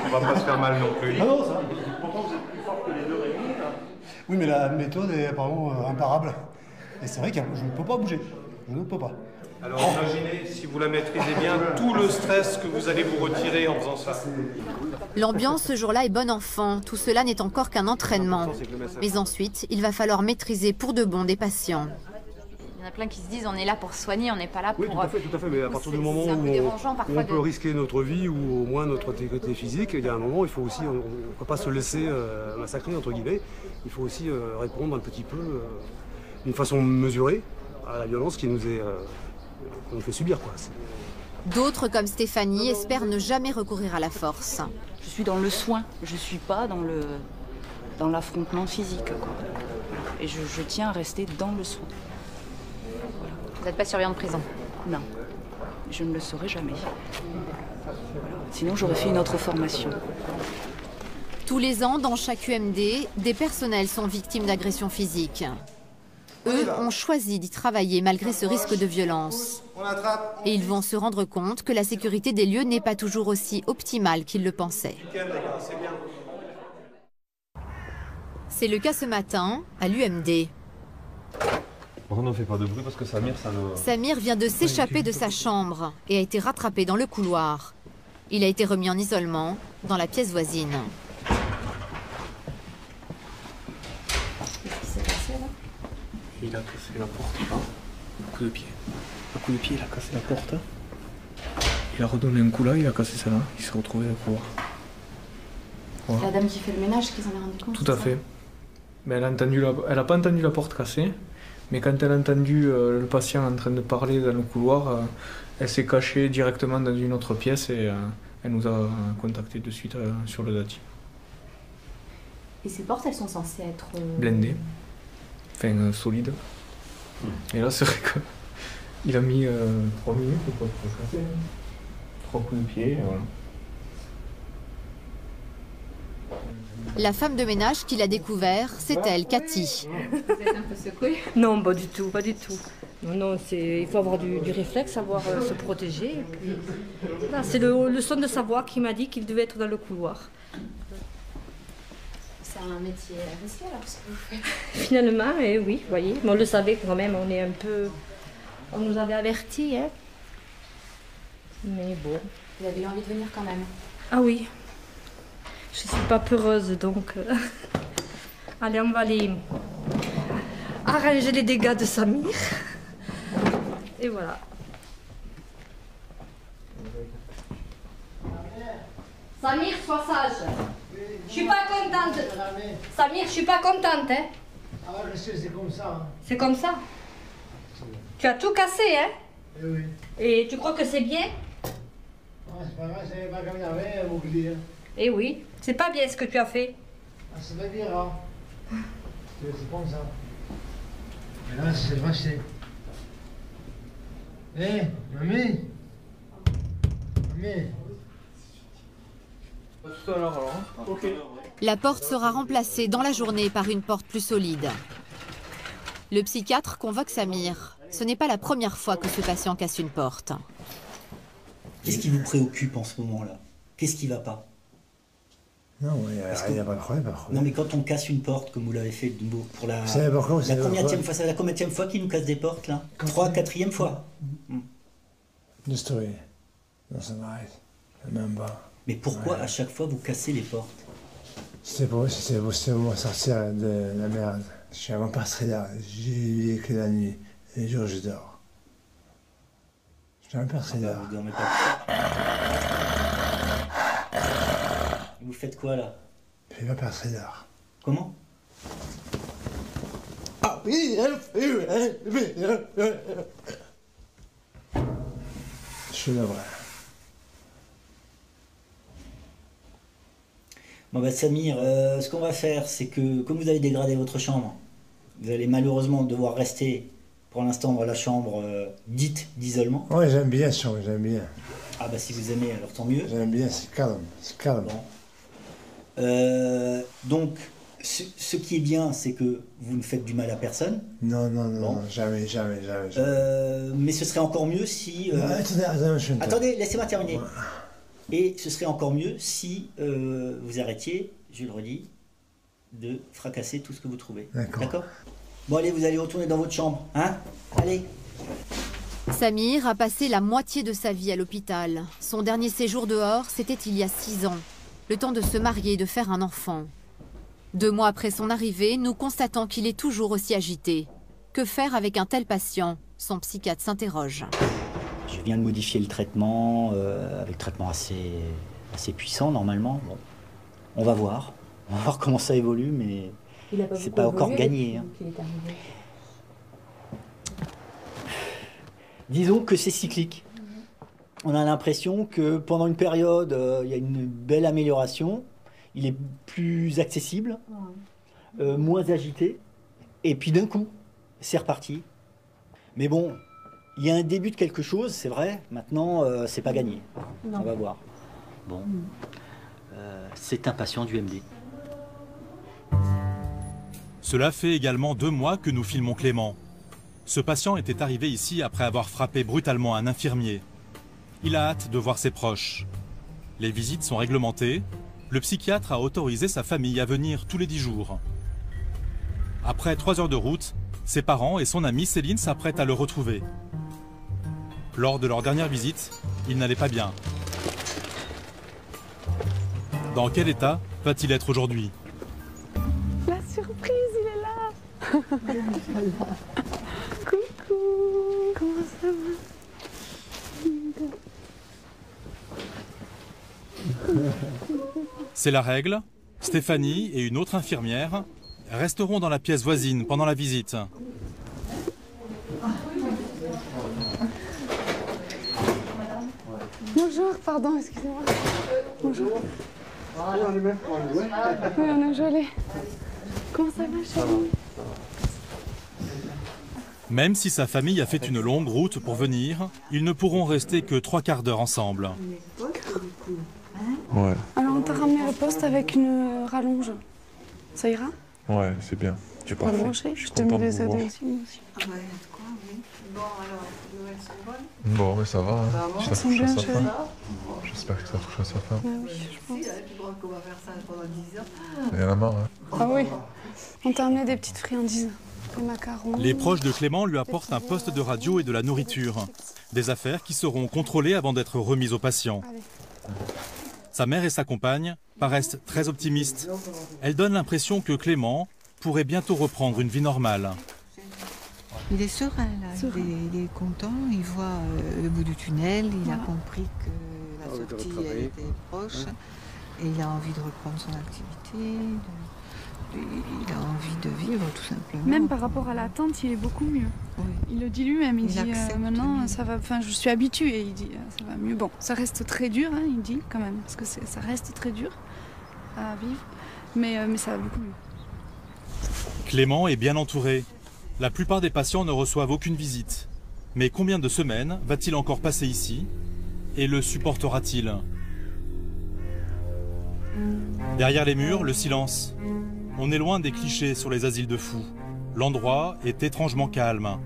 On va pas se faire mal non plus. Ah non, ça. Pourtant, vous êtes plus fort que les deux réunis, là. Oui, mais la méthode est apparemment imparable. Et c'est vrai que je ne peux pas bouger. Je ne peux pas. Alors imaginez, si vous la maîtrisez bien, tout le stress que vous allez vous retirer en faisant ça. L'ambiance ce jour-là est bon enfant. Tout cela n'est encore qu'un entraînement. Mais ensuite, il va falloir maîtriser pour de bon des patients. Il y en a plein qui se disent on est là pour soigner, on n'est pas là pour... Oui, tout à fait, mais à partir du moment où on peut risquer notre vie ou au moins notre intégrité physique, il y a un moment, il faut aussi, on ne peut pas se laisser massacrer, entre guillemets. Il faut aussi répondre un petit peu d'une façon mesurée à la violence qui nous fait subir, quoi. D'autres, comme Stéphanie, espèrent ne jamais recourir à la force. Je suis dans le soin, je ne suis pas dans l'affrontement physique, quoi. Et je tiens à rester dans le soin. Vous n'êtes pas surveillant de prison? Non, je ne le serai jamais. Voilà. Sinon, j'aurais fait une autre formation. Tous les ans, dans chaque UMD, des personnels sont victimes d'agressions physiques. Eux ont choisi d'y travailler malgré ce risque de violence. Et ils vont se rendre compte que la sécurité des lieux n'est pas toujours aussi optimale qu'ils le pensaient. C'est le cas ce matin à l'UMD. Par contre, on ne fait pas de bruit parce que Samir, ça le... Samir vient de s'échapper de sa chambre et a été rattrapé dans le couloir. Il a été remis en isolement dans la pièce voisine. Il a cassé la porte là, un coup de pied. Un coup de pied, il a cassé la porte. Il a redonné un coup là, il a cassé ça là, il s'est retrouvé dans le couloir. C'est la dame qui fait le ménage qui s'en est rendu compte. Tout à fait. Mais elle a pas entendu la porte cassée, mais quand elle a entendu le patient en train de parler dans le couloir, elle s'est cachée directement dans une autre pièce et elle nous a contacté de suite sur le Dati. Et ces portes, elles sont censées être... Blindées. Enfin, solide. Et là, c'est vrai qu'il a mis 3 minutes pour casser. 3 coups de pied, et voilà. La femme de ménage qui l'a découvert, c'est elle, Cathy. Vous êtes un peu secouée? Non, pas du tout, pas du tout. Non, il faut avoir du réflexe, savoir se protéger. C'est le son de sa voix qui m'a dit qu'il devait être dans le couloir. C'est un métier risqué alors ce que vous faites. Finalement, oui, vous voyez, mais on le savait quand même, on est un peu... On nous avait avertis, hein. Mais bon. Vous avez eu envie de venir quand même? Ah oui. Je suis pas peureuse, donc... Allez, on va aller arranger les dégâts de Samir. Et voilà. Samir, sois sage. Je suis pas contente. Samir, je suis pas contente, hein. Ah, je sais, c'est comme ça. Hein. C'est comme ça. Tu as tout cassé, hein. Eh oui. Et tu crois que c'est bien? Ah, c'est pas grave, c'est pas comme il y avait, un bouclier. Eh oui, c'est pas bien ce que tu as fait. Ah, ça veut dire, hein. C'est comme ça. Mais là, c'est vaché. Eh, mamie. Mamie. Tout à l'heure alors. Ok. La porte sera remplacée dans la journée par une porte plus solide. Le psychiatre convoque Samir. Ce n'est pas la première fois que ce patient casse une porte. Qu'est-ce qui vous préoccupe en ce moment-là? Qu'est-ce qui va pas? Non, il n'y a pas de problème. Non, mais quand on casse une porte, comme vous l'avez fait pour la... C'est la combienième fois qu'il nous casse des portes, là? 3, 4e fois. Juste oui. Non, ça m'arrête. Même pas. Mais pourquoi à chaque fois vous cassez les portes? C'est pour moi sortir de la merde. Je suis vraiment pas très là. J'ai que la nuit. Les jours, je dors. Je suis un peu très là. Vous dormez pas. Vous faites quoi là? Je suis pas très là. Comment? Ah oui, je suis là, vrai. Bon bah Samir, ce qu'on va faire, c'est que comme vous avez dégradé votre chambre, vous allez malheureusement devoir rester pour l'instant dans la chambre dite d'isolement. Ouais, j'aime bien cette chambre, j'aime bien. Ah bah si vous aimez, alors tant mieux. J'aime bien, c'est calme, c'est calme. Bon. Donc, ce qui est bien, c'est que vous ne faites du mal à personne. Non, jamais. Mais ce serait encore mieux si... Attendez, laissez-moi terminer. Ouais. Et ce serait encore mieux si vous arrêtiez, je le redis, de fracasser tout ce que vous trouvez. D'accord? Bon allez, vous allez retourner dans votre chambre, hein? Allez. Samir a passé la moitié de sa vie à l'hôpital. Son dernier séjour dehors, c'était il y a 6 ans. Le temps de se marier et de faire un enfant. 2 mois après son arrivée, nous constatons qu'il est toujours aussi agité. Que faire avec un tel patient? Son psychiatre s'interroge. Je viens de modifier le traitement, avec traitement assez puissant normalement. Bon, on va voir comment ça évolue, mais c'est pas encore gagné. Hein. Disons que c'est cyclique. On a l'impression que pendant une période, il y a une belle amélioration, il est plus accessible, moins agité, et puis d'un coup, c'est reparti. Mais bon, il y a un début de quelque chose, c'est vrai. Maintenant, c'est pas gagné. Non. On va voir. Bon, c'est un patient du MD. Cela fait également 2 mois que nous filmons Clément. Ce patient était arrivé ici après avoir frappé brutalement un infirmier. Il a hâte de voir ses proches. Les visites sont réglementées. Le psychiatre a autorisé sa famille à venir tous les 10 jours. Après 3 heures de route, ses parents et son amie Céline s'apprêtent à le retrouver. Lors de leur dernière visite, il n'allait pas bien. Dans quel état va-t-il être aujourd'hui? La surprise, il est là. Coucou, comment ça va? C'est la règle. Stéphanie et une autre infirmière resteront dans la pièce voisine pendant la visite. Bonjour, pardon, excusez-moi. Bonjour. Oui, on est gelé. Comment ça va, chérie? Même si sa famille a fait une longue route pour venir, ils ne pourront rester que 3/4 d'heure ensemble. Ouais. Alors on t'a ramené le poste avec une rallonge. Ça ira? Ouais, c'est bien. Tu peux brancher? Je te mets les aides aussi, moi aussi. Ah ouais, quoi, oui. Bon, alors, les nouvelles sont bonnes? Bon, mais ça va. Hein. Elles sont bien, chérie. J'espère que ça touche à sa femme. Oui, je pense. Si, elle est plus grande qu'on va faire ça pendant 10 ans. Il y en a marre, hein. Ah oui. On t'a amené des petites friandises. Des macarons. Les proches de Clément lui apportent un poste de radio et de la nourriture. Des affaires qui seront contrôlées avant d'être remises aux patients. Sa mère et sa compagne paraissent très optimistes. Elles donnent l'impression que Clément pourrait bientôt reprendre une vie normale. Il est serein, là. Il est content, il voit le bout du tunnel, il a compris que la sortie elle était proche, et il a envie de reprendre son activité, il a envie de vivre tout simplement. Même par rapport à l'attente, il est beaucoup mieux. Oui. Il le dit lui-même, il dit maintenant ça va, enfin je suis habitué, il dit ça va mieux. Bon, ça reste très dur, hein, il dit quand même, parce que ça reste très dur à vivre, mais ça va beaucoup mieux. Clément est bien entouré. La plupart des patients ne reçoivent aucune visite. Mais combien de semaines va-t-il encore passer ici? Et le supportera-t-il? Derrière les murs, le silence. On est loin des clichés sur les asiles de fous. L'endroit est étrangement calme.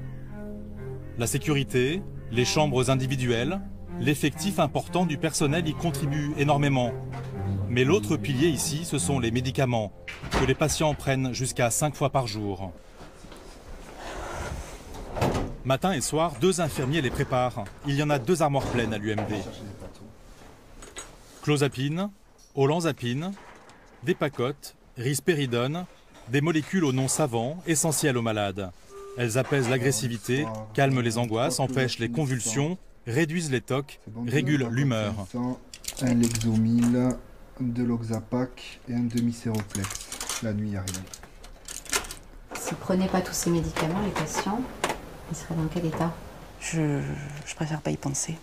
La sécurité, les chambres individuelles, L'effectif important du personnel y contribue énormément. Mais l'autre pilier ici, ce sont les médicaments, que les patients prennent jusqu'à 5 fois par jour. Matin et soir, 2 infirmiers les préparent. Il y en a 2 armoires pleines à l'UMD. Clozapine, olanzapine, Dépakote, risperidone, des molécules au nom savant, essentielles aux malades. Elles apaisent l'agressivité, calment les angoisses, empêchent les convulsions, réduisent les tocs, régulent l'humeur. Un Lexomil, 2 Loxapac et un demi-séroplex. La nuit, il n'y a rien. S'ils ne prenaient pas tous ces médicaments, les patients, ils seraient dans quel état? Je préfère pas y penser.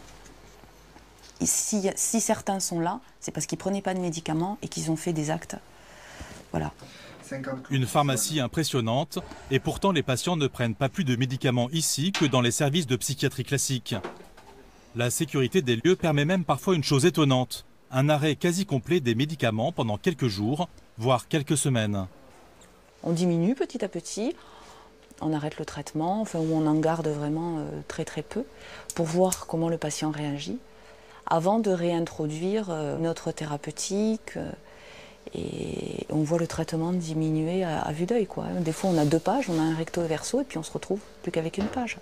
Et si certains sont là, c'est parce qu'ils ne prenaient pas de médicaments et qu'ils ont fait des actes. Voilà. Une pharmacie impressionnante, et pourtant les patients ne prennent pas plus de médicaments ici que dans les services de psychiatrie classique. La sécurité des lieux permet même parfois une chose étonnante, un arrêt quasi complet des médicaments pendant quelques jours, voire quelques semaines. On diminue petit à petit, on arrête le traitement, enfin, ou on en garde vraiment très très peu, pour voir comment le patient réagit, avant de réintroduire notre thérapeutique. Et on voit le traitement diminuer à vue d'œil, quoi. Des fois, on a 2 pages, on a un recto et verso, et puis on se retrouve plus qu'avec une page.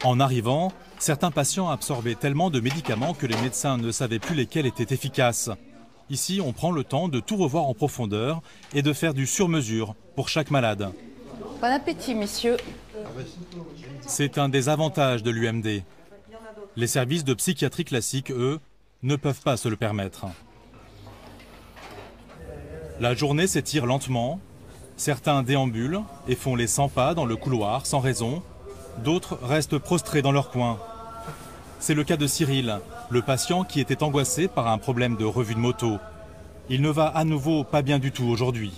En arrivant, certains patients absorbaient tellement de médicaments que les médecins ne savaient plus lesquels étaient efficaces. Ici, on prend le temps de tout revoir en profondeur et de faire du sur-mesure pour chaque malade. Bon appétit, messieurs. C'est un des avantages de l'UMD. Les services de psychiatrie classique, eux, ne peuvent pas se le permettre. La journée s'étire lentement. Certains déambulent et font les 100 pas dans le couloir sans raison. D'autres restent prostrés dans leur coin. C'est le cas de Cyril, le patient qui était angoissé par un problème de revue de moto. Il ne va à nouveau pas bien du tout aujourd'hui.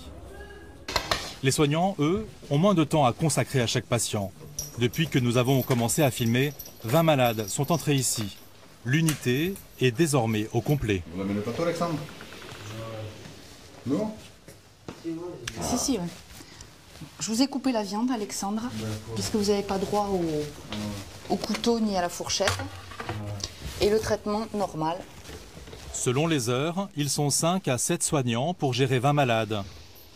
Les soignants, eux, ont moins de temps à consacrer à chaque patient. Depuis que nous avons commencé à filmer, 20 malades sont entrés ici. L'unité est désormais au complet. Vous avez le plateau, Alexandre? Non? Si, ouais. Je vous ai coupé la viande, Alexandre, puisque vous n'avez pas droit au couteau ni à la fourchette. Et le traitement normal. Selon les heures, ils sont 5 à 7 soignants pour gérer 20 malades.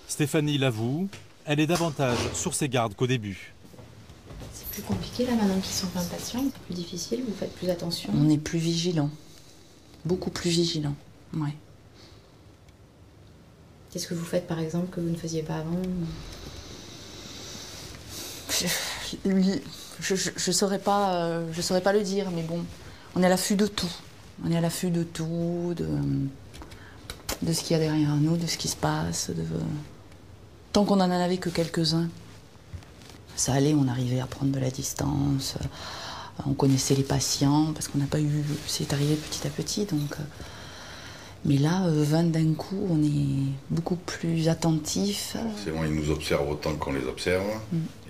Stéphanie l'avoue, elle est davantage sur ses gardes qu'au début. C'est plus compliqué là maintenant qu'ils sont plein de patients, plus difficile, vous faites plus attention. On est plus vigilant, beaucoup plus vigilant, ouais. Qu'est-ce que vous faites par exemple que vous ne faisiez pas avant? Je saurais pas le dire, mais bon, on est à l'affût de tout. On est à l'affût de tout, de ce qu'il y a derrière nous, de ce qui se passe. Tant qu'on en avait que quelques-uns, ça allait, on arrivait à prendre de la distance. On connaissait les patients, parce qu'on n'a pas eu... C'est arrivé petit à petit, donc... Mais là, 20 d'un coup, on est beaucoup plus attentifs. Forcément, ils nous observent autant qu'on les observe.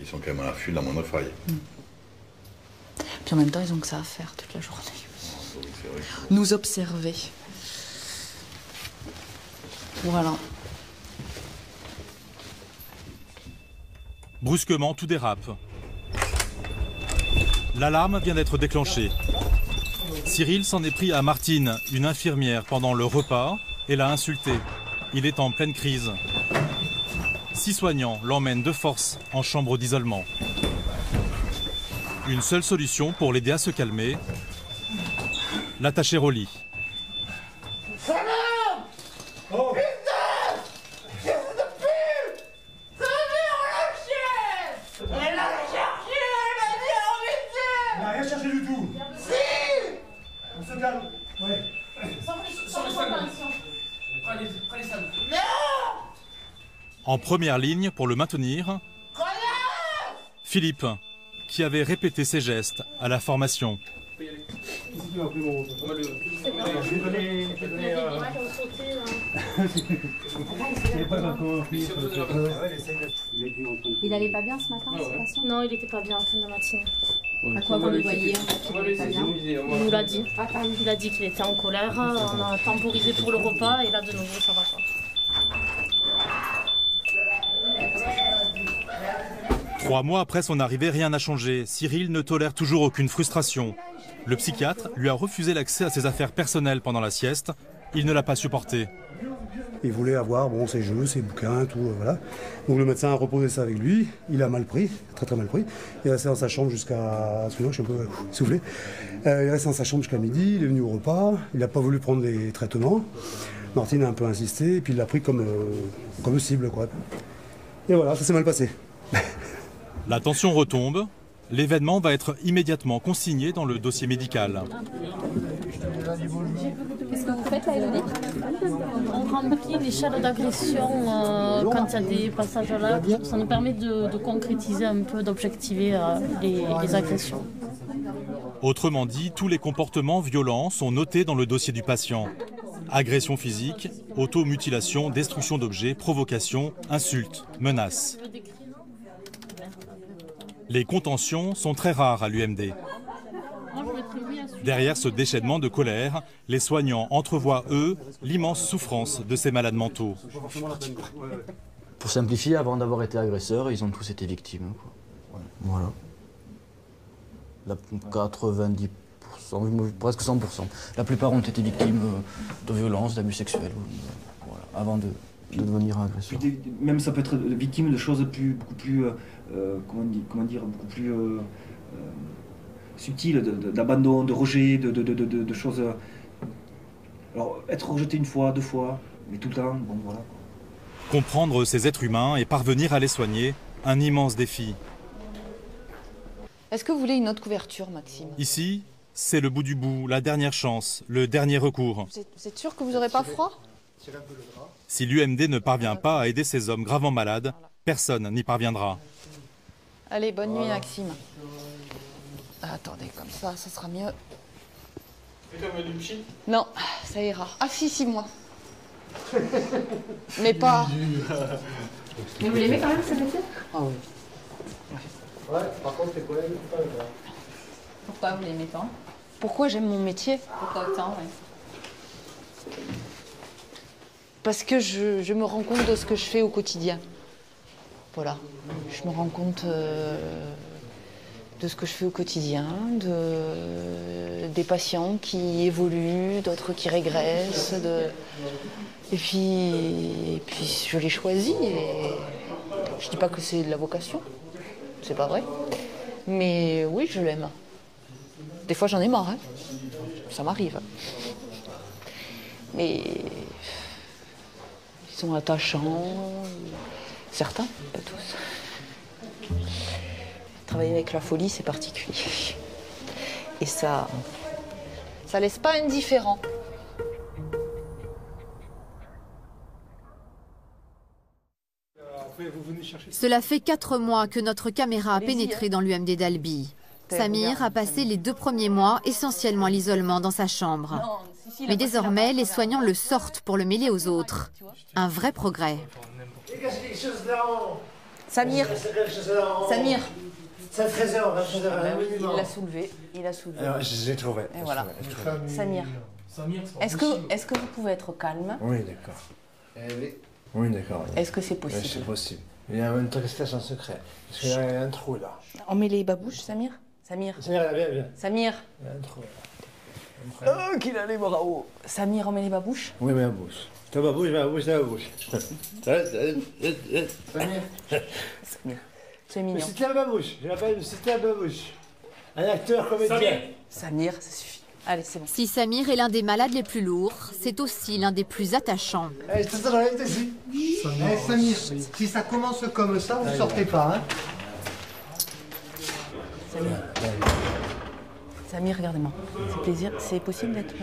Ils sont quand même à l'affût de la moindre faille. Puis en même temps, ils ont que ça à faire toute la journée. Oui, c'est vrai. Nous observer. Voilà. Brusquement, tout dérape. L'alarme vient d'être déclenchée. Cyril s'en est pris à Martine, une infirmière, pendant le repas, et l'a insulté. Il est en pleine crise. 6 soignants l'emmènent de force en chambre d'isolement. Une seule solution pour l'aider à se calmer, l'attacher au lit. Oh. Putain! Fils de pute! Ça veut on l'a cherché! Elle l'a cherché! Elle m'a dit en vérité! On n'a rien cherché du tout! Si! On se calme! Ouais. Non! En première ligne pour le maintenir, Philippe, qui avait répété ses gestes à la formation. Il allait pas bien ce matin, ce patient? Non, il était pas bien en fin de matinée. À quoi vous le voyez? Il nous l'a dit. Il a dit qu'il était en colère. On a temporisé pour le repas et là de nouveau ça va pas. 3 mois après son arrivée, rien n'a changé. Cyril ne tolère toujours aucune frustration. Le psychiatre lui a refusé l'accès à ses affaires personnelles pendant la sieste. Il ne l'a pas supporté. Il voulait avoir ses jeux, ses bouquins, tout, voilà. Donc le médecin a reposé ça avec lui. Il a mal pris, très très mal pris. Il est resté dans sa chambre jusqu'à... Excusez-moi, je suis un peu soufflé. Il est resté dans sa chambre jusqu'à midi, il est venu au repas. Il n'a pas voulu prendre des traitements. Martine a un peu insisté, et puis il l'a pris comme cible, quoi. Et voilà, ça s'est mal passé. La tension retombe. L'événement va être immédiatement consigné dans le dossier médical. Qu'est-ce que vous faites là, Elodie? On remplit les charges d'agression quand il y a des passages à l'acte. Ça nous permet de concrétiser un peu, d'objectiver les agressions. Autrement dit, tous les comportements violents sont notés dans le dossier du patient. Agression physique, automutilation, destruction d'objets, provocation, insultes, menaces. Les contentions sont très rares à l'UMD. Derrière ce déchaînement de colère, les soignants entrevoient, eux, l'immense souffrance de ces malades mentaux. Pour simplifier, avant d'avoir été agresseurs, ils ont tous été victimes, quoi. Voilà. 90%, presque 100%. La plupart ont été victimes de violences, d'abus sexuels, voilà, avant de devenir agresseurs. Même ça peut être victime de choses beaucoup plus subtiles, d'abandon, de rejet, de choses. Alors être rejeté une fois, 2 fois, mais tout le temps, bon voilà. Comprendre ces êtres humains et parvenir à les soigner, un immense défi. Est-ce que vous voulez une autre couverture, Maxime? Ici, c'est le bout du bout, la dernière chance, le dernier recours. Vous êtes sûr que vous n'aurez pas froid? Si l'UMD ne parvient pas à aider ces hommes gravement malades, personne n'y parviendra. Allez, bonne nuit, Maxime. Attendez, comme ça sera mieux. Non, ça ira. Ah si, moi. Mais pas... Mais vous l'aimez quand même, ce métier? Ah oui. Ouais, par contre, tes collègues, pas le voir. Pourquoi vous l'aimez tant? Pourquoi j'aime mon métier? Pourquoi autant, ouais. Parce que je me rends compte de ce que je fais au quotidien. Voilà. Je me rends compte de ce que je fais au quotidien, des patients qui évoluent, d'autres qui régressent. Et puis je les choisis. Et je dis pas que c'est de la vocation. C'est pas vrai. Mais oui, je l'aime. Des fois, j'en ai marre. Hein. Ça m'arrive. Mais ils sont attachants. Certains, pas tous. Travailler avec la folie, c'est particulier. Et ça laisse pas indifférent. Cela fait 4 mois que notre caméra a pénétré dans l'UMD d'Albi. Samir a passé les 2 premiers mois essentiellement à l'isolement dans sa chambre. Mais désormais, les soignants le sortent pour le mêler aux autres. Un vrai progrès. Samir. C'est le trésor. Il l'a soulevé. Alors, je l'ai trouvé. Et voilà. Samir. Est-ce que vous pouvez être calme? Oui, d'accord. Oui, d'accord. Est-ce que c'est possible? Oui, c'est possible. Il y a une tristesse en secret. Parce qu'il y a un trou là. On met les babouches, Samir? Samir, viens. Samir. Il y a un trou là. Oh, qu'il a les bras hauts. Samir, on met les babouches? Oui, ma bouche. Ta babouche, ma bouche. Samir. C'est mignon. C'était un babouche. Je l'appelle c'était un babouche. Un acteur comédien. Samir, ça suffit. Allez, c'est bon. Si Samir est l'un des malades les plus lourds, c'est aussi l'un des plus attachants. Samir, si ça commence comme ça, vous ne sortez pas. Hein. Samir, regardez-moi. C'est plaisir. C'est possible d'être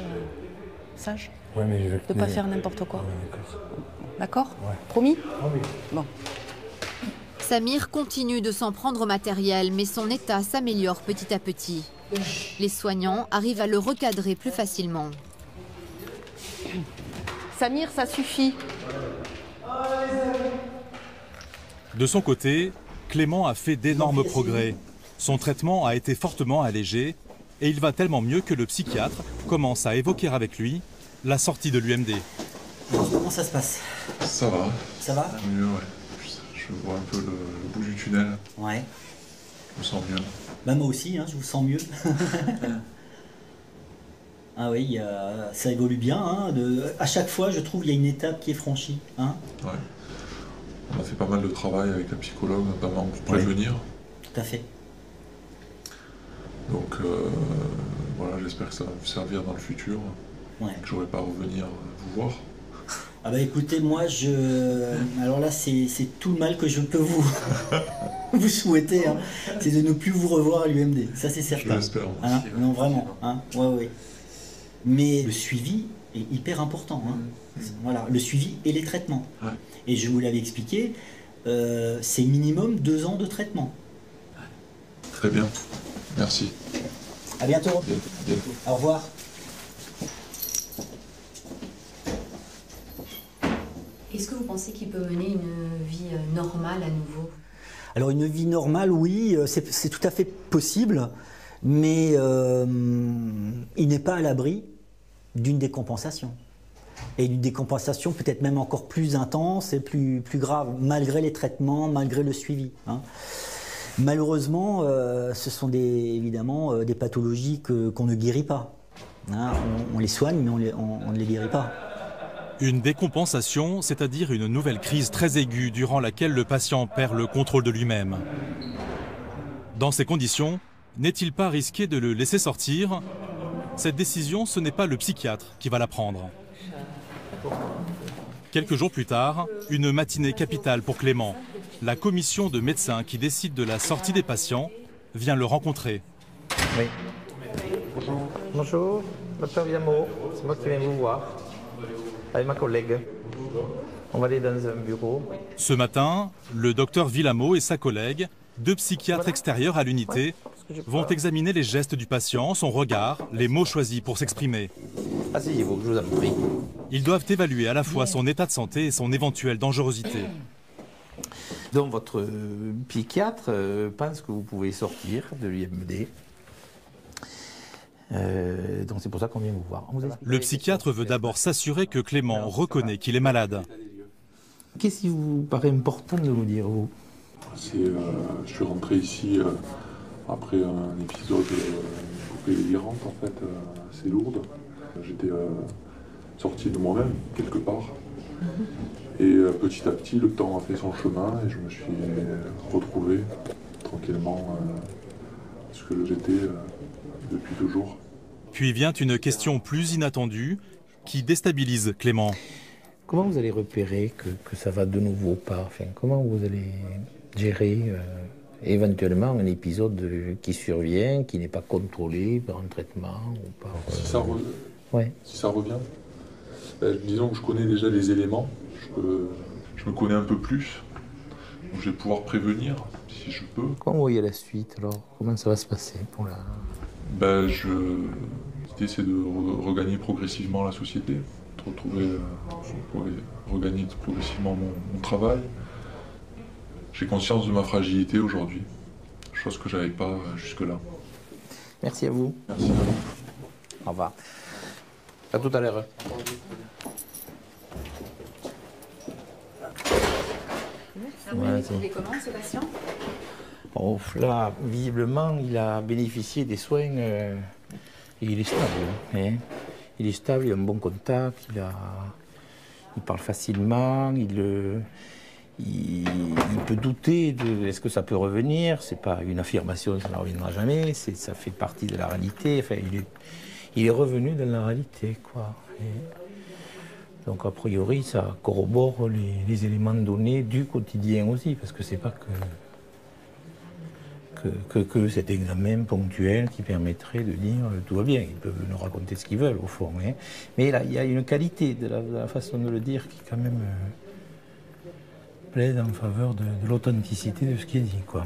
sage? Oui, mais je veux de ne pas faire n'importe quoi. Ouais, d'accord. Ouais. Promis? Promis. Bon. Samir continue de s'en prendre au matériel, mais son état s'améliore petit à petit. Les soignants arrivent à le recadrer plus facilement. Samir, ça suffit. De son côté, Clément a fait d'énormes progrès. Son traitement a été fortement allégé et il va tellement mieux que le psychiatre commence à évoquer avec lui la sortie de l'UMD. Comment ça se passe? Ça va. Ça va? Mieux, ouais. Je vois un peu le bout du tunnel. Ouais. Je me sens mieux. Bah moi aussi, hein, je vous sens mieux. Ah oui, ça évolue bien. Hein, à chaque fois, je trouve, il y a une étape qui est franchie. Hein. Ouais. On a fait pas mal de travail avec la psychologue, notamment pour prévenir. Ouais, tout à fait. Donc voilà, j'espère que ça va me servir dans le futur, que je n'aurai pas à revenir vous voir. Ah bah écoutez, moi, alors là, c'est tout le mal que je peux vous souhaiter. Hein. C'est de ne plus vous revoir à l'UMD, ça c'est certain. Je l'espère. Hein, non, vraiment. Hein. Ouais. Mais le suivi est hyper important. Hein. Voilà, le suivi et les traitements. Ouais. Et je vous l'avais expliqué, c'est minimum 2 ans de traitement. Très bien, merci. À bientôt. Bientôt. Au revoir. Est-ce que vous pensez qu'il peut mener une vie normale à nouveau? Alors une vie normale, oui, c'est tout à fait possible, mais il n'est pas à l'abri d'une décompensation. Et une décompensation peut-être même encore plus intense et plus grave, malgré les traitements, malgré le suivi. Hein. Malheureusement, ce sont évidemment des pathologies qu'on ne guérit pas. Hein. On les soigne, mais on ne les guérit pas. Une décompensation, c'est-à-dire une nouvelle crise très aiguë durant laquelle le patient perd le contrôle de lui-même. Dans ces conditions, n'est-il pas risqué de le laisser sortir? Cette décision, ce n'est pas le psychiatre qui va la prendre. Quelques jours plus tard, une matinée capitale pour Clément. La commission de médecins qui décide de la sortie des patients vient le rencontrer. Oui. Bonjour, docteur Villamo, c'est moi qui viens vous voir. Avec ma collègue. On va aller dans un bureau. Ce matin, le docteur Villamo et sa collègue, 2 psychiatres extérieurs à l'unité, vont examiner les gestes du patient, son regard, les mots choisis pour s'exprimer. Asseyez-vous, je vous en prie. Ils doivent évaluer à la fois son état de santé et son éventuelle dangerosité. Donc votre psychiatre pense que vous pouvez sortir de l'UMD. Donc c'est pour ça qu'on vient vous voir. Le psychiatre veut d'abord s'assurer que Clément reconnaît qu'il est malade. Qu'est-ce qui vous paraît important de vous dire, vous? Je suis rentré ici après un épisode d'épopée délirante, en fait, assez lourde. J'étais sorti de moi-même, quelque part. Et petit à petit, le temps a fait son chemin et je me suis retrouvé tranquillement ce que j'étais depuis toujours. Puis vient une question plus inattendue qui déstabilise Clément. Comment vous allez repérer que ça va de nouveau pas? Enfin, comment vous allez gérer éventuellement un épisode qui survient, qui n'est pas contrôlé par un traitement ou par... Si ça revient, disons que je connais déjà les éléments, je me connais un peu plus, donc je vais pouvoir prévenir si je peux. Comment vous voyez la suite alors? Comment ça va se passer pour la... L'idée c'est de regagner progressivement la société, de regagner progressivement mon travail. J'ai conscience de ma fragilité aujourd'hui, chose que j'avais pas jusque-là. Merci à vous. Merci à vous. Au revoir. À tout à l'heure. Vous l'avez trouvé comment, ce patient? Oh, là, visiblement, il a bénéficié des soins et il est stable. Hein. Il est stable, il a un bon contact, il parle facilement, il peut douter de est-ce que ça peut revenir. C'est pas une affirmation, ça ne reviendra jamais, ça fait partie de la réalité. Enfin, il est revenu dans la réalité, quoi. Donc, a priori, ça corrobore les éléments donnés du quotidien aussi, parce que c'est pas que cet examen ponctuel qui permettrait de dire tout va bien. Ils peuvent nous raconter ce qu'ils veulent, au fond. Hein. Mais là, il y a une qualité de la façon de le dire qui, quand même, plaide en faveur de l'authenticité de ce qui est dit, quoi.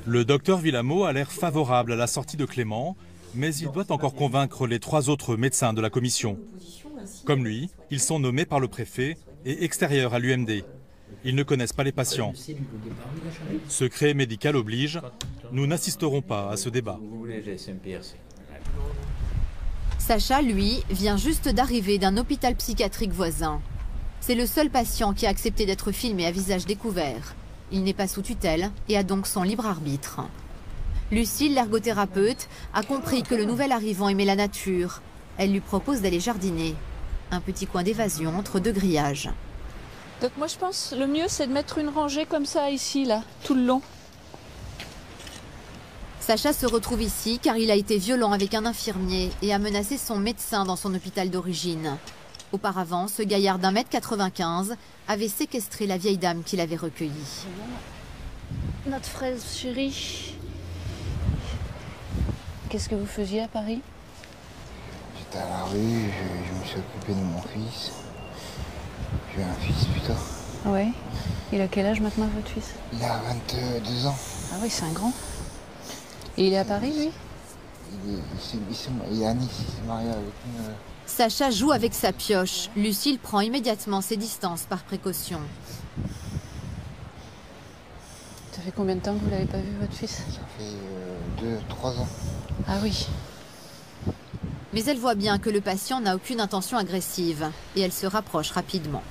Le docteur Villamo a l'air favorable à la sortie de Clément, mais il doit encore convaincre les 3 autres médecins de la commission. Comme lui, ils sont nommés par le préfet et extérieurs à l'UMD. Ils ne connaissent pas les patients. Secret médical oblige, nous n'assisterons pas à ce débat. Sacha, lui, vient juste d'arriver d'un hôpital psychiatrique voisin. C'est le seul patient qui a accepté d'être filmé à visage découvert. Il n'est pas sous tutelle et a donc son libre arbitre. Lucille, l'ergothérapeute, a compris que le nouvel arrivant aimait la nature. Elle lui propose d'aller jardiner. Un petit coin d'évasion entre deux grillages. Donc moi je pense le mieux c'est de mettre une rangée comme ça ici, là, tout le long. Sacha se retrouve ici car il a été violent avec un infirmier et a menacé son médecin dans son hôpital d'origine. Auparavant, ce gaillard d'1,95 m avait séquestré la vieille dame qu'il avait recueillie. Notre fraise chérie. Qu'est-ce que vous faisiez à Paris? J'étais à la rue, je me suis occupé de mon fils. J'ai un fils, putain. Ouais. Il a quel âge maintenant, votre fils? Il a 22 ans. Ah oui, c'est un grand. Et il est à Paris, lui? Il est à Nice, il s'est marié avec une... Sacha joue avec sa pioche. Lucille prend immédiatement ses distances par précaution. Ça fait combien de temps que vous l'avez pas vu, votre fils? Ça fait 2-3 ans. Ah oui. Mais elle voit bien que le patient n'a aucune intention agressive et elle se rapproche rapidement.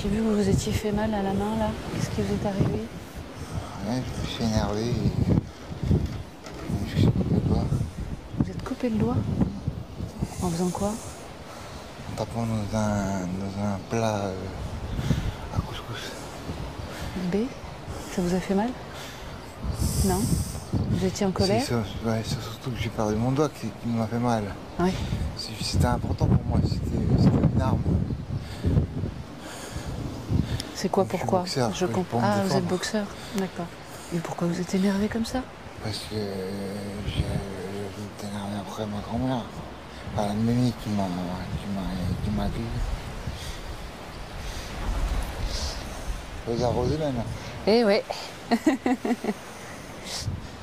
J'ai vu que vous vous étiez fait mal à la main, là. Qu'est-ce qui vous est arrivé? Ouais, je me suis énervé et je me suis coupé le doigt. Vous êtes coupé le doigt? En faisant quoi? En tapant dans un plat à couscous. B? Ça vous a fait mal? Non? Vous étiez en colère? Ouais, c'est surtout que j'ai perdu mon doigt qui m'a fait mal. Oui. C'était important pour moi, c'était une arme. C'est quoi, pourquoi? Je comprends. Ah, vous êtes boxeur? D'accord. Et pourquoi vous êtes énervé comme ça? Parce que j'étais énervé après ma grand-mère. Enfin, la mamie qui m'a accueilli. Vous arrosez là, là. Eh ouais.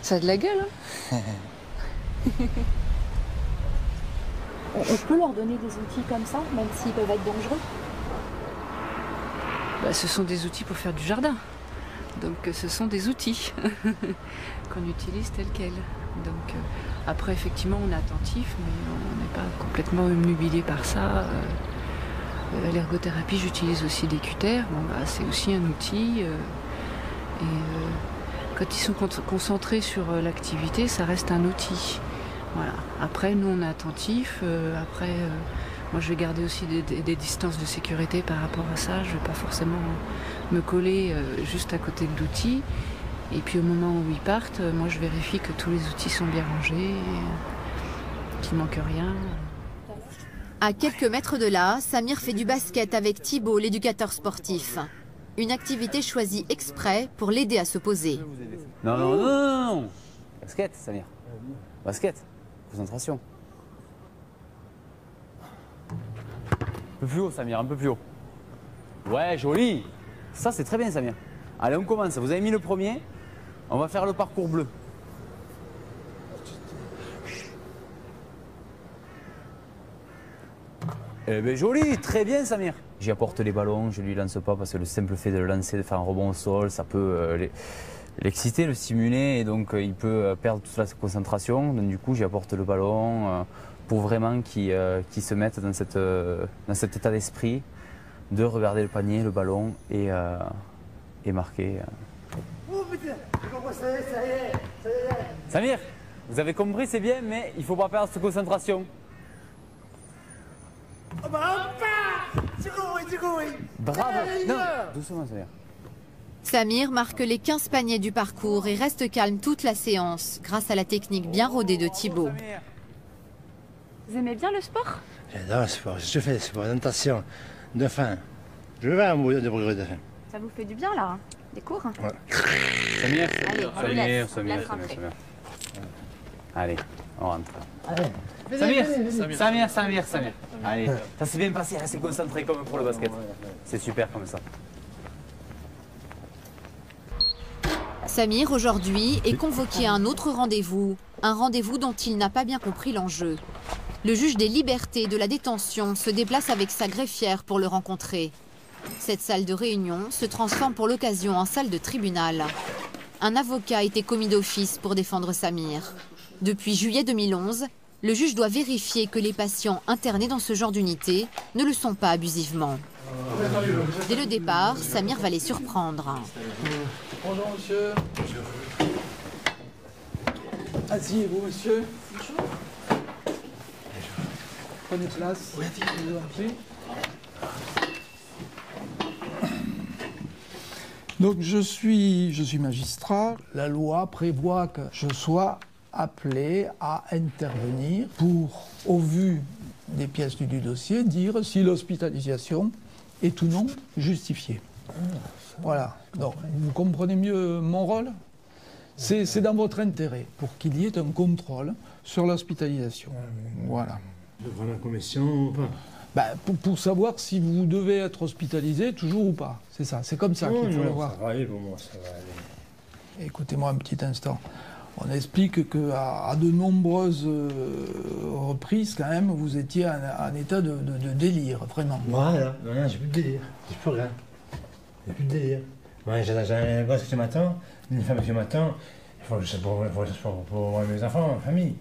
Ça a de la gueule, hein. On peut leur donner des outils comme ça, même s'ils peuvent être dangereux? Bah, ce sont des outils pour faire du jardin. Donc ce sont des outils qu'on utilise tels quels. Donc après effectivement on est attentif, mais on n'est pas complètement obnubilé par ça. L'ergothérapie, j'utilise aussi des cutters. Bon, bah, c'est aussi un outil. Quand ils sont concentrés sur l'activité, ça reste un outil. Voilà. Après, nous, on est attentifs. Moi, je vais garder aussi des distances de sécurité par rapport à ça. Je ne vais pas forcément me coller juste à côté de l'outil. Et puis, au moment où ils partent, moi, je vérifie que tous les outils sont bien rangés, qu'il ne manque rien. À quelques mètres de là, Samir fait du basket avec Thibaut, l'éducateur sportif. Une activité choisie exprès pour l'aider à se poser. Non, non, non, non, non. Basket, Samir. Basket. Concentration. Un peu plus haut, Samir, un peu plus haut. Ouais, joli. Ça, c'est très bien, Samir. Allez, on commence. Vous avez mis le premier. On va faire le parcours bleu. Eh bien, joli. Très bien, Samir. J'y apporte les ballons, je lui lance pas parce que le simple fait de le lancer, de faire un rebond au sol, ça peut l'exciter, le stimuler et donc il peut perdre toute sa concentration. Donc du coup, j'y apporte le ballon pour vraiment qu'il se mette dans cet état d'esprit de regarder le panier, le ballon et marquer. Oh putain, j'ai compris, ça y est, ça y est, ça y est. Samir, vous avez compris, c'est bien, mais il ne faut pas perdre cette concentration. Oh bah tu couris. Bravo. Non, doucement, Samir. Samir marque les 15 paniers du parcours et reste calme toute la séance grâce à la technique bien rodée de Thibaut. Vous aimez bien le sport? J'adore le sport, je fais le sport, natation, de faim. Je vais à un moyen de progrès de faim. Ça vous fait du bien là, hein? Des cours? Ouais. Samir. Allez, on rentre. Allez. Samir. Allez, ça s'est bien passé, restez concentré comme pour le basket. C'est super comme ça. Samir, aujourd'hui, est convoqué à un autre rendez-vous. Un rendez-vous dont il n'a pas bien compris l'enjeu. Le juge des libertés et de la détention se déplace avec sa greffière pour le rencontrer. Cette salle de réunion se transforme pour l'occasion en salle de tribunal. Un avocat a été commis d'office pour défendre Samir. Depuis juillet 2011, le juge doit vérifier que les patients internés dans ce genre d'unité ne le sont pas abusivement. Dès le départ, Samir va les surprendre. Bonjour monsieur. Bonjour. Asseyez-vous monsieur. Bonjour. Prenez place. Oui, je vous en prie. Donc je suis magistrat. La loi prévoit que je sois appelé à intervenir pour, au vu des pièces du dossier, dire si l'hospitalisation est ou non justifiée. Voilà. Donc vous comprenez mieux mon rôle ? C'est dans votre intérêt, pour qu'il y ait un contrôle sur l'hospitalisation. Voilà. Devant la commission ou pas? Pour savoir si vous devez être hospitalisé, toujours ou pas. C'est ça, c'est comme ça qu'il faut le voir. Ça va aller pour moi, ça va aller. Écoutez-moi un petit instant. On explique qu'à de nombreuses reprises, quand même, vous étiez en état de délire, vraiment. Voilà, non, j'ai plus de délire, j'ai plus rien. J'ai plus de délire. Moi, j'ai un gosse qui m'attend, une femme qui m'attend. Il faut que je pour voir mes enfants, ma famille.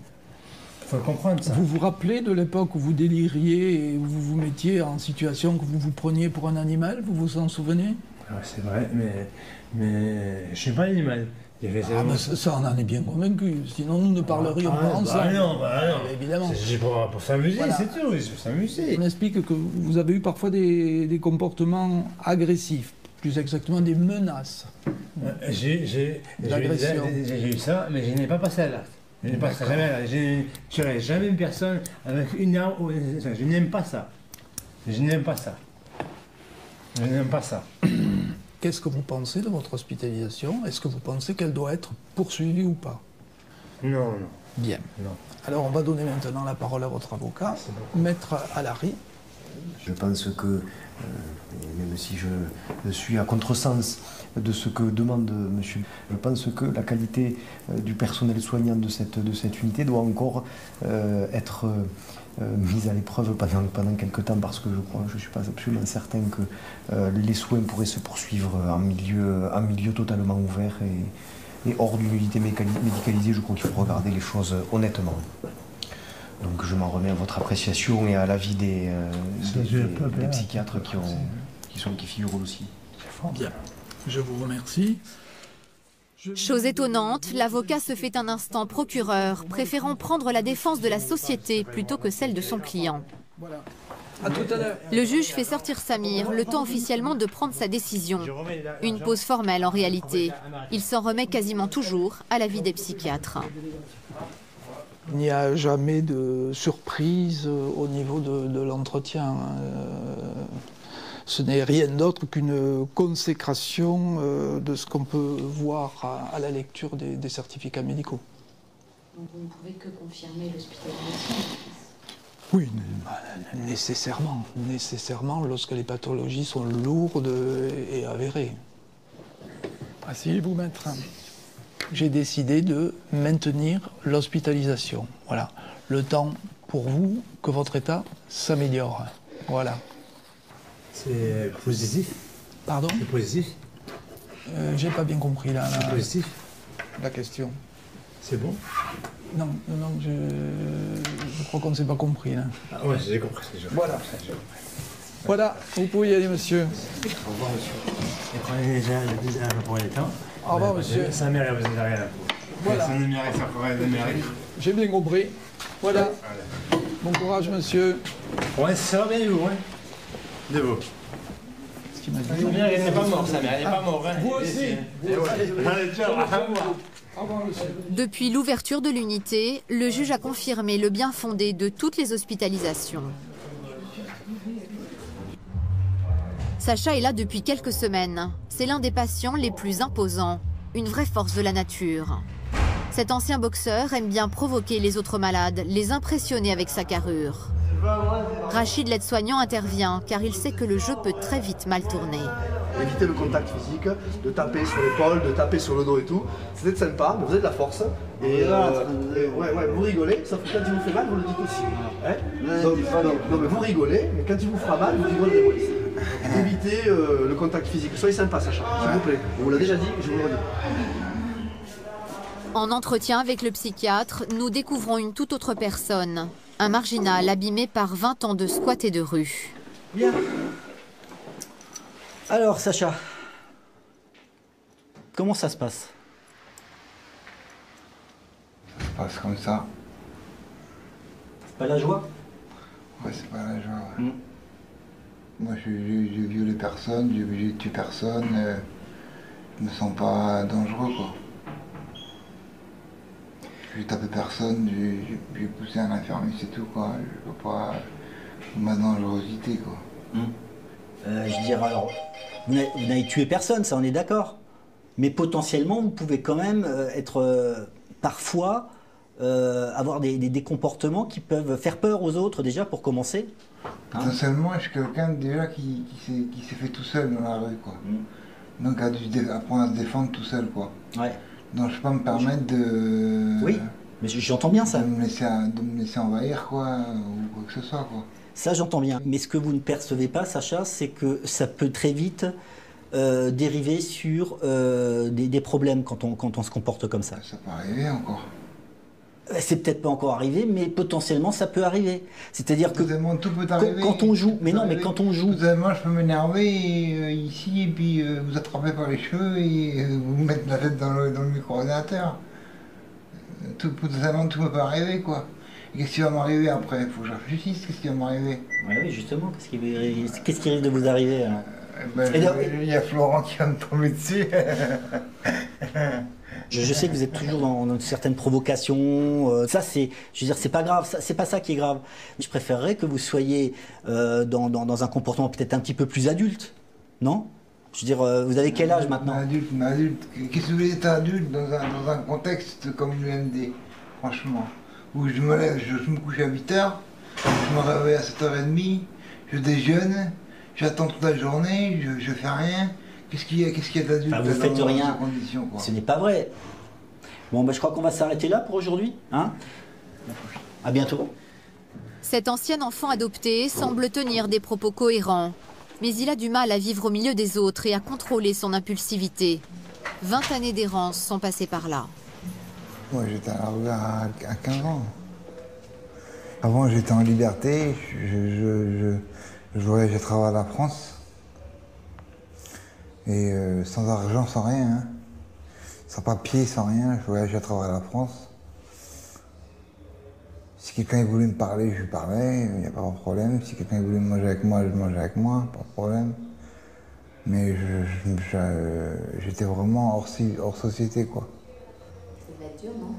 Il faut le comprendre, ça. Vous vous rappelez de l'époque où vous déliriez et où vous vous mettiez en situation que vous vous preniez pour un animal? Vous vous en souvenez? C'est vrai, mais je suis pas un animal. Ça, on en est bien convaincu. Sinon, nous ne parlerions pas ensemble. Non. Évidemment. C'est pour s'amuser, voilà. C'est tout, c'est pour s'amuser. On explique que vous avez eu parfois des comportements agressifs, plus exactement des menaces. J'ai eu ça, mais je n'ai pas passé à l'acte. Je n'ai pas jamais. Je n'aurais jamais une personne avec une arme. Je n'aime pas ça. Je n'aime pas ça. Je n'aime pas ça. Qu'est-ce que vous pensez de votre hospitalisation? Est-ce que vous pensez qu'elle doit être poursuivie ou pas? Non. Bien. Non. Alors on va donner maintenant la parole à votre avocat, Maître Alary. Je pense que, même si je suis à contresens de ce que demande monsieur, je pense que la qualité du personnel soignant de cette unité doit encore être mise à l'épreuve pendant quelques temps, parce que je suis pas absolument certain que les soins pourraient se poursuivre en milieu totalement ouvert et hors d'une unité médicalisée. Je crois qu'il faut regarder les choses honnêtement. Donc je m'en remets à votre appréciation et à l'avis des psychiatres qui figurent au dossier. Bien, je vous remercie. Chose étonnante, l'avocat se fait un instant procureur, préférant prendre la défense de la société plutôt que celle de son client. À tout à l'heure. Le juge fait sortir Samir, le temps officiellement de prendre sa décision. Une pause formelle en réalité. Il s'en remet quasiment toujours à l'avis des psychiatres. Il n'y a jamais de surprise au niveau de l'entretien. Ce n'est rien d'autre qu'une consécration de ce qu'on peut voir à la lecture des certificats médicaux. Donc vous ne pouvez que confirmer l'hospitalisation? Oui, nécessairement lorsque les pathologies sont lourdes et avérées. Asseyez-vous, maître. J'ai décidé de maintenir l'hospitalisation. Voilà. Le temps pour vous que votre état s'améliore. Voilà. C'est positif? Pardon? C'est positif? J'ai pas bien compris là. C'est positif? La question. C'est bon? Non, je crois qu'on ne s'est pas compris là. Ah ouais, j'ai compris. Voilà. Voilà, vous pouvez y aller, monsieur. Au revoir, monsieur. Et prenez déjà le premier temps. Au revoir, monsieur. Ça mérite, vous n'avez rien à Voilà. Ça ne mérite, ça pourrait ne mérite. J'ai bien compris. Voilà. Bon courage, monsieur. Ouais, ça va bien, vous, hein? De vous. Ce qu'il m'a dit. Il n'est pas mort, sa mère, il n'est pas mort. Hein. Vous aussi. Allez, ciao. Au revoir, monsieur. Depuis l'ouverture de l'unité, le juge a confirmé le bien fondé de toutes les hospitalisations. Sacha est là depuis quelques semaines. C'est l'un des patients les plus imposants, une vraie force de la nature. Cet ancien boxeur aime bien provoquer les autres malades, les impressionner avec sa carrure. Rachid, l'aide-soignant, intervient car il sait que le jeu peut très vite mal tourner. Éviter le contact physique, de taper sur l'épaule, de taper sur le dos et tout. C'est sympa, mais vous avez de la force. Et vous rigolez, sauf que quand il vous fait mal, vous le dites aussi. Hein? Non, mais vous rigolez, mais quand il vous fera mal, vous rigolerez aussi. Évitez le contact physique. Soyez sympa, Sacha, s'il vous plaît. On vous l'a déjà dit, je vous le redis. En entretien avec le psychiatre, nous découvrons une toute autre personne. Un marginal abîmé par 20 ans de squat et de rue. Bien. Alors, Sacha, Comment ça se passe? Ça se passe comme ça. C'est pas la joie? Ouais, c'est pas la joie. Ouais. Moi, j'ai violé personne, j'ai tué personne. Je me sens pas dangereux, quoi. J'ai tapé personne, j'ai poussé un infirmier, c'est tout, quoi. Je veux pas ma dangerosité, quoi. Je dirais alors, vous n'avez tué personne, ça on est d'accord. Mais potentiellement, vous pouvez quand même être parfois avoir des comportements qui peuvent faire peur aux autres déjà pour commencer. Potentiellement, je suis quelqu'un déjà qui s'est fait tout seul dans la rue, quoi. Donc a dû apprendre à se défendre tout seul, quoi. Ouais. Donc je peux pas me permettre de... Oui, mais j'entends bien ça. De me laisser envahir, quoi, ou quoi que ce soit, quoi. Ça j'entends bien. Mais ce que vous ne percevez pas, Sacha, c'est que ça peut très vite dériver sur des problèmes quand on se comporte comme ça. Ça peut arriver encore. C'est peut-être pas encore arrivé, mais potentiellement ça peut arriver. C'est-à-dire que tout peut arriver. Quand on joue, mais non, mais quand on joue... Potentiellement, je peux m'énerver ici et puis vous attraper par les cheveux et vous mettre la tête dans le micro-ordinateur. Potentiellement, tout peut arriver, quoi. Et qu'est-ce qui va m'arriver après? Il faut que je réfléchisse, qu'est-ce qui va m'arriver? Oui, justement, qu'est-ce qui risque de vous arriver hein? Il y a Florent qui va me tomber dessus. Je sais que vous êtes toujours dans une certaine provocation. Ça, je veux dire, c'est pas grave. C'est pas ça qui est grave. Je préférerais que vous soyez dans un comportement peut-être un petit peu plus adulte, non? Je veux dire, vous avez quel âge maintenant? Adulte. Qu'est-ce que vous voulez être adulte dans un contexte comme l'UMD, franchement? Où je me lève, je me couche à 8h, je me réveille à 7h30, je déjeune, j'attends toute la journée, je fais rien. Qu'est-ce qu'il y a d'adulte vous faites rien. Conditions, quoi. Ce n'est pas vrai. Bon, je crois qu'on va s'arrêter là pour aujourd'hui. Hein? À bientôt. Cet ancien enfant adopté semble tenir des propos cohérents. Mais il a du mal à vivre au milieu des autres et à contrôler son impulsivité. 20 années d'errance sont passées par là. Moi, j'étais à la rue à 15 ans. Avant, j'étais en liberté. Je voyageais à travers la France. Et sans argent, sans rien. Hein. Sans papier, sans rien. Je voyageais à travers la France. Si quelqu'un voulait me parler, je lui parlais. Il n'y a pas de problème. Si quelqu'un voulait manger avec moi, je mangeais avec moi. Pas de problème. Mais j'étais vraiment hors société, quoi. Dur, non?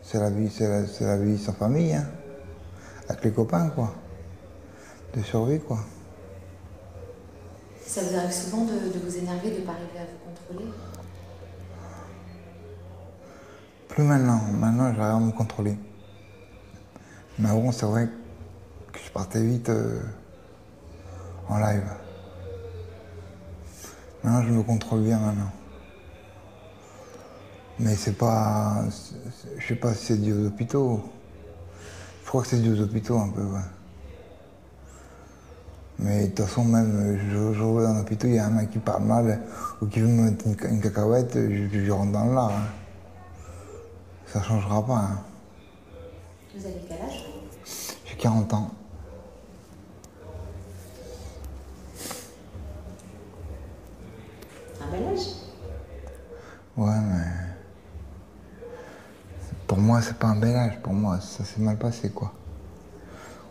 C'est la vie sans famille, hein. Avec les copains, quoi. De survie, quoi. Ça vous arrive souvent de vous énerver, de ne pas arriver à vous contrôler? Plus maintenant. Maintenant, j'arrive à me contrôler. Mais avant, c'est vrai que je partais vite en live. Maintenant, je me contrôle bien maintenant. Mais c'est pas... Je sais pas si c'est dû aux hôpitaux. Je crois que c'est dû aux hôpitaux un peu, ouais. Mais de toute façon, même, je vais dans l'hôpital, il y a un mec qui parle mal ou qui veut me mettre une cacahuète, je rentre dans l'art. Hein. Ça changera pas. Hein. Vous avez quel âge? J'ai 40 ans. Un bel âge? Ouais, mais... Pour moi, c'est pas un bel âge. Pour moi, ça s'est mal passé, quoi.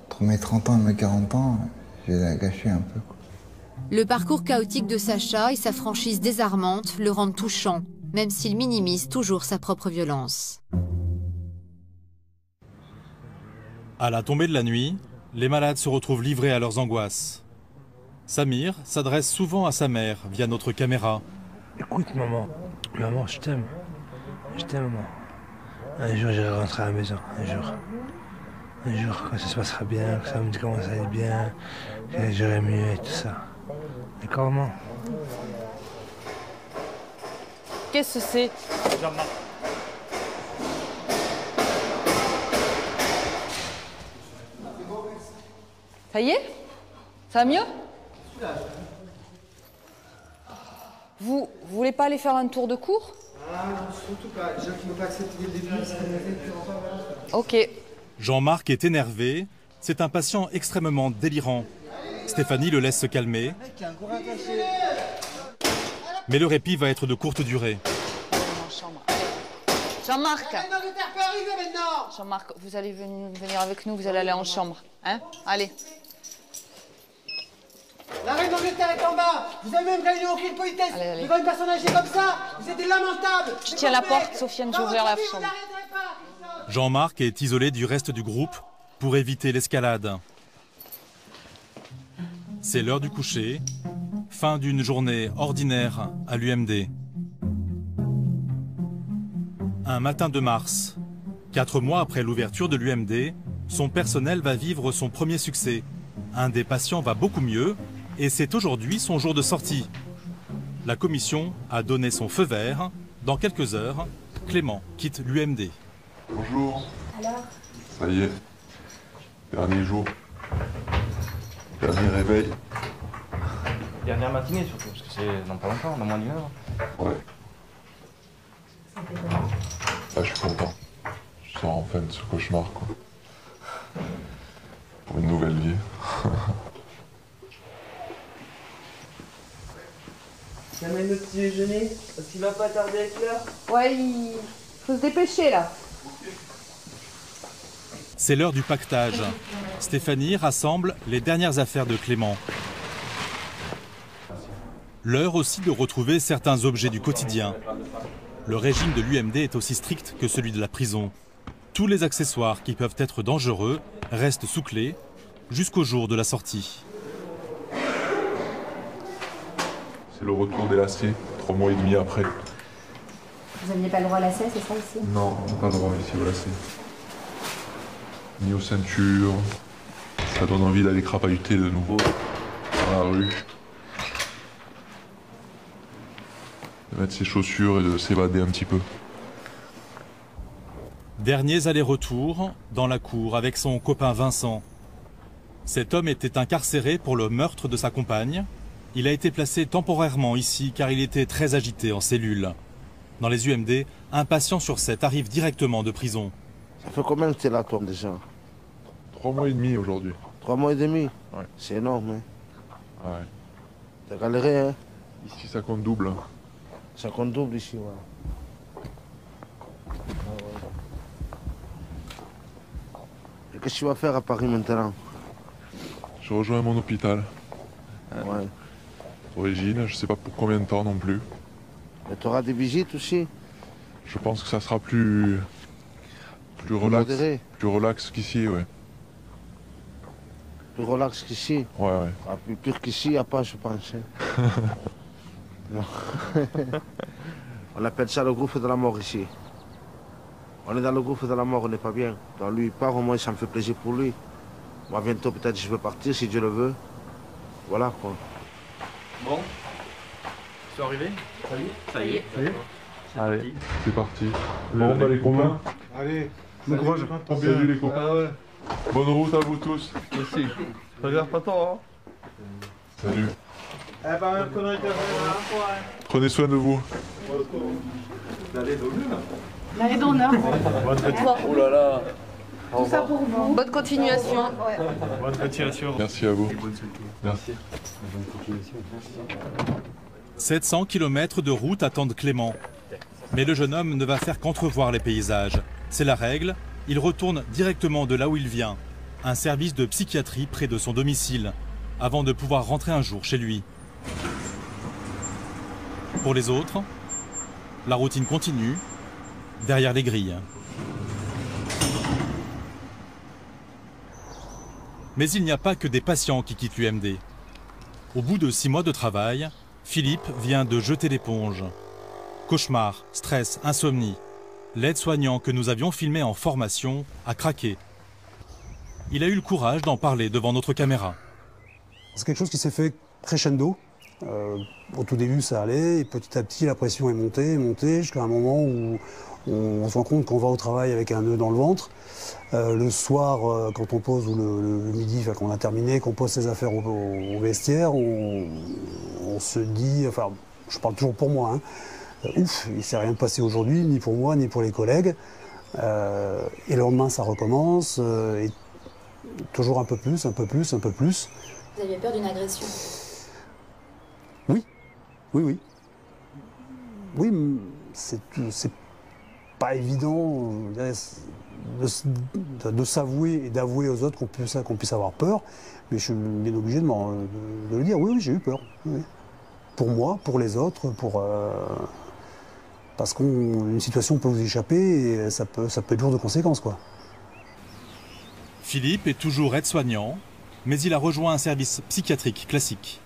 Entre mes 30 ans et mes 40 ans, j'ai gâché un peu, quoi. Le parcours chaotique de Sacha et sa franchise désarmante le rendent touchant, même s'il minimise toujours sa propre violence. À la tombée de la nuit, les malades se retrouvent livrés à leurs angoisses. Samir s'adresse souvent à sa mère via notre caméra. Écoute, maman, je t'aime. Je t'aime, maman. Un jour, j'irai rentrer à la maison. Un jour, quand ça se passera bien, que ça me commence à aller bien, que j'irai mieux et tout ça. D'accord, maman? Qu'est-ce que c'est? Jean-Marc. Ça y est? Ça va mieux? Vous voulez pas aller faire un tour de cours? Ah, surtout pas. Les gens qui n'ont pas accepté dès le début, ça Ok. Jean-Marc est énervé. C'est un patient extrêmement délirant. Stéphanie le laisse se calmer. Mais le répit va être de courte durée. Jean-Marc. La reine d'Angleterre peut arriver maintenant. Jean-Marc, vous allez venir avec nous, vous allez aller en chambre. Hein? Allez. La reine d'Angleterre est en bas. Vous avez même réuni aucune politesse. Devant une personne âgée comme ça, vous êtes lamentable. Je tiens la porte, Sofiane, je vais ouvrir la chambre. Jean-Marc est isolé du reste du groupe pour éviter l'escalade. C'est l'heure du coucher, fin d'une journée ordinaire à l'UMD. Un matin de mars, 4 mois après l'ouverture de l'UMD, son personnel va vivre son premier succès. Un des patients va beaucoup mieux et c'est aujourd'hui son jour de sortie. La commission a donné son feu vert. Dans quelques heures, Clément quitte l'UMD. Bonjour. Alors? Ça y est. Dernier jour. Dernier réveil. Dernière matinée surtout, parce que c'est dans pas longtemps, dans moins d'une heure. Ouais. Ah, je suis content. Je sors enfin de ce cauchemar, quoi. Pour une nouvelle vie. J'amène le petit déjeuner, parce qu'il va pas tarder avec l'heure. Ouais, il faut se dépêcher là. C'est l'heure du pactage. Stéphanie rassemble les dernières affaires de Clément. L'heure aussi de retrouver certains objets du quotidien. Le régime de l'UMD est aussi strict que celui de la prison. Tous les accessoires qui peuvent être dangereux restent sous clé jusqu'au jour de la sortie. C'est le retour des lacets, 3 mois et demi après. Vous n'aviez pas le droit à lacets, c'est ça ici? Non, on n'a pas le droit ici au lacet. Ni aux ceintures. Ça donne envie d'aller crapahuter de nouveau dans la rue. De mettre ses chaussures et de s'évader un petit peu. Derniers allers-retours dans la cour avec son copain Vincent. Cet homme était incarcéré pour le meurtre de sa compagne. Il a été placé temporairement ici car il était très agité en cellule. Dans les UMD, un patient sur 7 arrive directement de prison. Ça fait combien que tu es là, toi, déjà? 3 mois et demi aujourd'hui. 3 mois et demi? Ouais. C'est énorme, hein? Ouais. T'as galéré, hein? Ici, ça compte double. Ça compte double ici, ouais. Et qu'est-ce que tu vas faire à Paris maintenant? Je rejoins mon hôpital. Ouais. D'origine, je sais pas pour combien de temps non plus. Et tu auras des visites aussi? Je pense que ça sera plus relax. Modéré. Plus relax qu'ici, ouais. Plus relax qu'ici? Ouais, ouais. Ah, plus pire qu'ici, il n'y a pas, je pense. Non. On appelle ça le gouffre de la mort ici. On est dans le gouffre de la mort, on n'est pas bien. Donc lui, il part, au moins ça me fait plaisir pour lui. Moi, bientôt, peut-être, je veux partir, si Dieu le veut. Voilà, quoi. Bon, tu es arrivé? Ça y est. Allez, c'est parti. Bon, bah les copains. Allez, bon courage. Salut les copains. Ouais. Bonne route à vous tous. Merci. Regarde pas tant, hein. Salut. Eh ben, même connerie que la dernière fois, hein. Prenez soin de vous. L'allée d'honneur. L'allée d'honneur. Oh là là. Tout ça pour vous. Bonne continuation. Bonne continuation. Merci à vous. Merci. 700 km de route attendent Clément. Mais le jeune homme ne va faire qu'entrevoir les paysages. C'est la règle, il retourne directement de là où il vient, un service de psychiatrie près de son domicile, avant de pouvoir rentrer un jour chez lui. Pour les autres, la routine continue, derrière les grilles. Mais il n'y a pas que des patients qui quittent l'UMD. Au bout de 6 mois de travail, Philippe vient de jeter l'éponge. Cauchemar, stress, insomnie. L'aide-soignant que nous avions filmé en formation a craqué. Il a eu le courage d'en parler devant notre caméra. C'est quelque chose qui s'est fait crescendo. Au tout début, ça allait, et petit à petit, la pression est montée, jusqu'à un moment où on se rend compte qu'on va au travail avec un nœud dans le ventre. Le soir, quand on pose, ou le midi, enfin, qu'on a terminé, qu'on pose ses affaires au vestiaire, on se dit, enfin, je parle toujours pour moi, hein, ouf, il ne s'est rien passé aujourd'hui, ni pour moi, ni pour les collègues. Et le lendemain, ça recommence, et toujours un peu plus, un peu plus, un peu plus. Vous aviez peur d'une agression? Oui, oui, oui. Oui, c'est pas évident de s'avouer et d'avouer aux autres qu'on puisse avoir peur, mais je suis bien obligé de le dire. Oui, j'ai eu peur. Oui. Pour moi, pour les autres, parce qu'une situation peut vous échapper et ça peut être lourd de conséquences, quoi. Philippe est toujours aide-soignant, mais il a rejoint un service psychiatrique classique.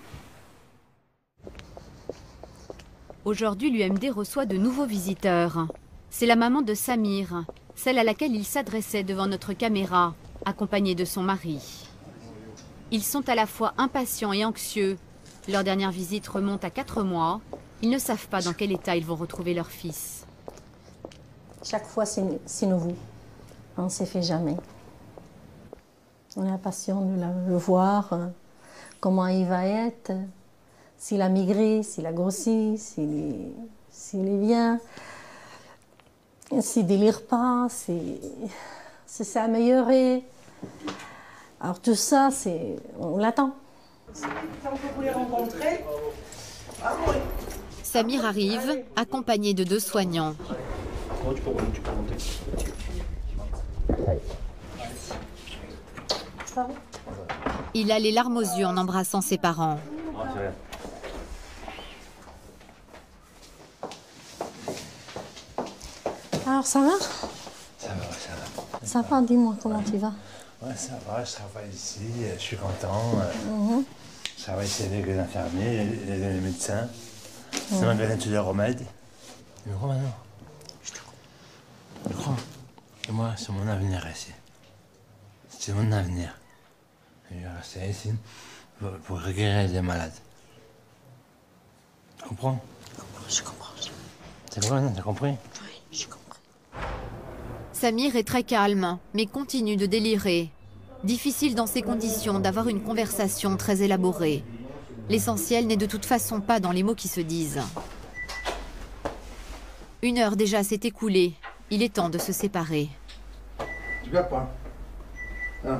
Aujourd'hui, l'UMD reçoit de nouveaux visiteurs. C'est la maman de Samir, celle à laquelle il s'adressait devant notre caméra, accompagnée de son mari. Ils sont à la fois impatients et anxieux. Leur dernière visite remonte à 4 mois. Ils ne savent pas dans quel état ils vont retrouver leur fils. Chaque fois, c'est nouveau. On ne s'est fait jamais. On est impatient de le voir, comment il va être, s'il a migré, s'il a grossi, s'il est bien, s'il ne délire pas, s'il s'est amélioré. Alors tout ça, on l'attend. Quand vous les rencontrez, Samir arrive, accompagné de 2 soignants. Tu peux monter. Il a les larmes aux yeux en embrassant ses parents. Alors ça va? Ça va, ça va. Ça va, dis-moi comment tu vas. Ouais, ça va, je travaille ici, je suis content. Je travaille ici avec les infirmiers, les médecins. Ça m'a donné tous les remèdes. Mais crois maintenant. Je crois. Et moi, c'est mon avenir ici. C'est mon avenir. Je vais rester ici pour guérir les malades. Tu comprends? Je comprends. C'est bon, t'as compris? Oui, je comprends. Samir est très calme, mais continue de délirer. Difficile dans ces conditions d'avoir une conversation très élaborée. L'essentiel n'est de toute façon pas dans les mots qui se disent. 1 heure déjà s'est écoulée. Il est temps de se séparer. Tu vas pas. Non.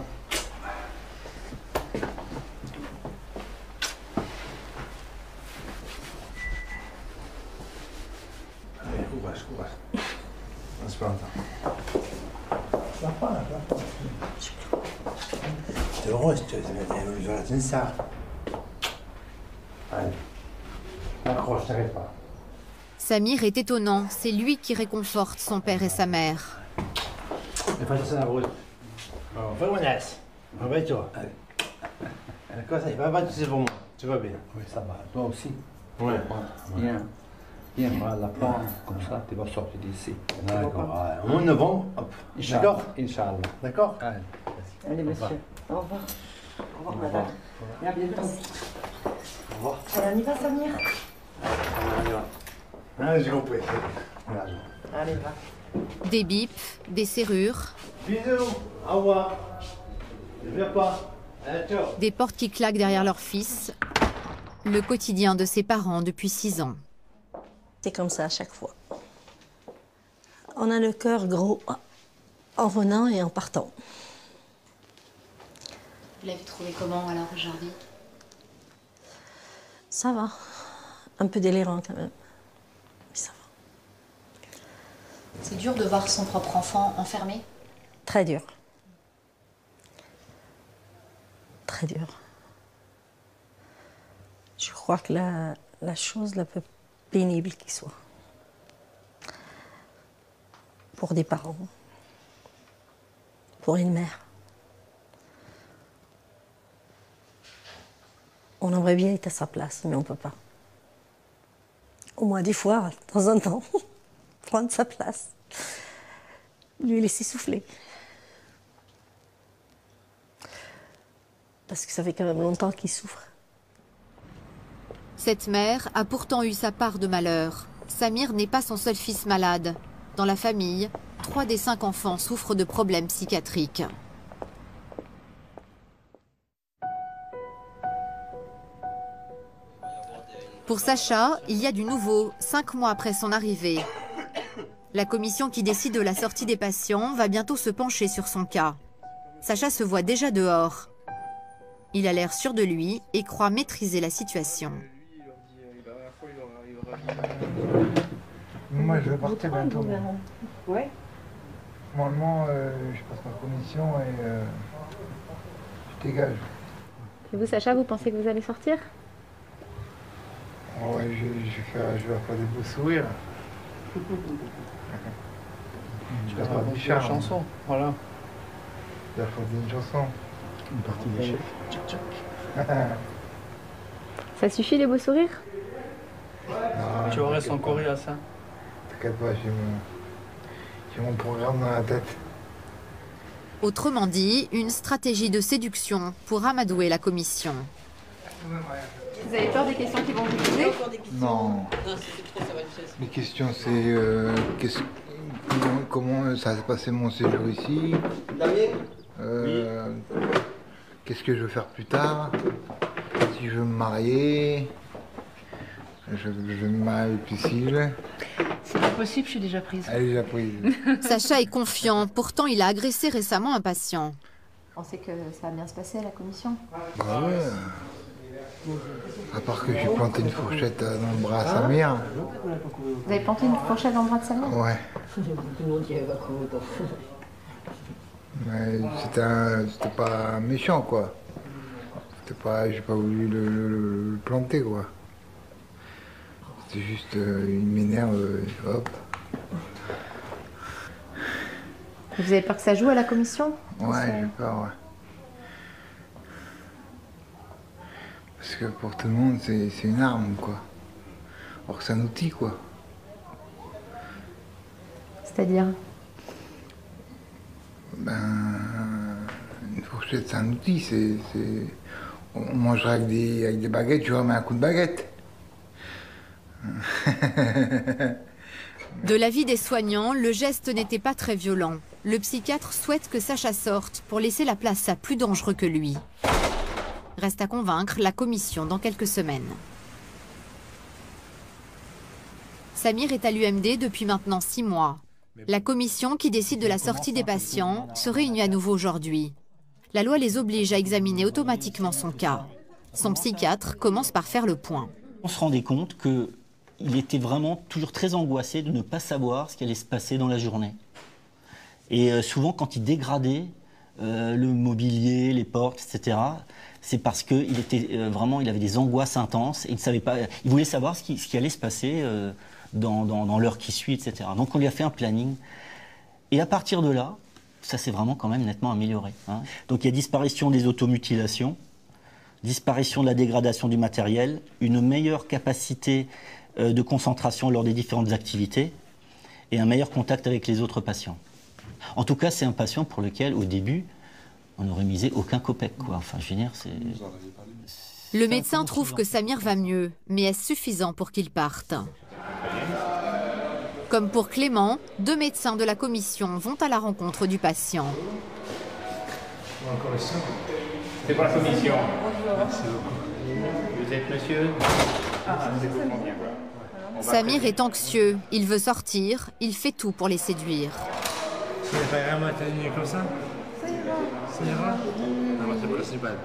Allez, courage. On se prend un temps. Je la prends. T'es heureuse, tu vas la ça. Allez. Accroche, t'arrêtes pas. Samir est étonnant, c'est lui qui réconforte son père et sa mère. Ne pas ça la route. Bon, fais mon aise. Réveille-toi. D'accord, ça y va, tu sais pour moi. Tu vas bien. Oui, ça va. Toi aussi. Ouais. Viens, voilà, la plan, comme ça, tu vas sortir d'ici. D'accord. Au mois de novembre, hop. D'accord? Inch'Allah. D'accord? Allez, monsieur. Au revoir. Au revoir, madame. Et à bientôt. Au revoir. Alors, on y va, Samir? Allez, j'ai compris. Allez, va. Des bips, des serrures. Bisous. Au revoir. Ne viens pas. Ciao. Des portes qui claquent derrière leur fils. Le quotidien de ses parents depuis 6 ans. C'est comme ça à chaque fois. On a le cœur gros en venant et en partant. Vous l'avez trouvé comment alors aujourd'hui? Ça va. Un peu délirant quand même. Mais ça va. C'est dur de voir son propre enfant enfermé? Très dur. Très dur. Je crois que la chose la plus pénible qui soit. Pour des parents. Pour une mère. On aimerait bien être à sa place, mais on ne peut pas. Au moins des fois, de temps en temps, prendre sa place. Lui laisser souffler. Parce que ça fait quand même longtemps qu'il souffre. Cette mère a pourtant eu sa part de malheur. Samir n'est pas son seul fils malade. Dans la famille, 3 des 5 enfants souffrent de problèmes psychiatriques. Pour Sacha, il y a du nouveau, 5 mois après son arrivée. La commission qui décide de la sortie des patients va bientôt se pencher sur son cas. Sacha se voit déjà dehors. Il a l'air sûr de lui et croit maîtriser la situation. moi je vais partir bientôt. Oui. Normalement, je passe ma commission et je dégage. Et vous, Sacha, vous pensez que vous allez sortir? Oh ouais, je vais faire des beaux sourires. Je vais faire du charme. Chanson, voilà. Je vais faire une chanson. Une partie des chefs. Tchac, tchac. Ça suffit les beaux sourires? Tu aurais son courrier à ça. T'inquiète pas, j'ai mon programme dans la tête. Autrement dit, une stratégie de séduction pour amadouer la commission. Vous avez peur des questions qui vont vous poser? Non. Les questions, c'est comment ça s'est passé mon séjour ici. Qu'est-ce que je veux faire plus tard. Si je veux me marier. Je vais me marier avec Lucille. C'est pas possible, je suis déjà prise. Elle est déjà prise. Sacha est confiant, pourtant il a agressé récemment un patient. Vous pensez que ça va bien se passer à la commission? Bah ouais. À part que j'ai planté une fourchette dans le bras à Samir. Vous avez planté une fourchette dans le bras de Samir? Ouais. Mais c'était pas méchant, quoi. J'ai pas voulu le planter, quoi. C'est juste, il m'énerve, hop. Vous avez peur que ça joue à la commission? Ouais, j'ai peur, ouais. Parce que pour tout le monde, c'est une arme, quoi. Alors que c'est un outil, quoi. C'est-à-dire? Ben, une fourchette, c'est un outil. On mangerait avec des baguettes, tu vois, mais un coup de baguette. De l'avis des soignants, le geste n'était pas très violent. Le psychiatre souhaite que Sacha sorte pour laisser la place à plus dangereux que lui. Reste à convaincre la commission dans quelques semaines. Samir est à l'UMD depuis maintenant 6 mois. La commission qui décide de la sortie des patients se réunit à nouveau aujourd'hui. La loi les oblige à examiner automatiquement son cas. Son psychiatre commence par faire le point. On se rendait compte qu'il était vraiment toujours très angoissé de ne pas savoir ce qui allait se passer dans la journée. Et souvent, quand il dégradait le mobilier, les portes, etc., c'est parce qu'il il avait des angoisses intenses et il voulait savoir ce qui allait se passer dans l'heure qui suit, etc. Donc on lui a fait un planning. Et à partir de là, ça s'est vraiment quand même nettement amélioré. Hein. Donc il y a disparition des automutilations, disparition de la dégradation du matériel, une meilleure capacité de concentration lors des différentes activités et un meilleur contact avec les autres patients. En tout cas, c'est un patient pour lequel, au début, on n'aurait misé aucun copec, quoi. Enfin, je veux dire, c'est... Le médecin trouve que Samir va mieux, mais est-ce suffisant pour qu'il parte? Comme pour Clément, 2 médecins de la commission vont à la rencontre du patient. C'est pour la commission. Merci beaucoup. Vous êtes monsieur? Samir est anxieux, il veut sortir, il fait tout pour les séduire. Tu n'es pas vraiment tenu comme ça? Ça ira. Ça ira? Non, c'est pas le principal.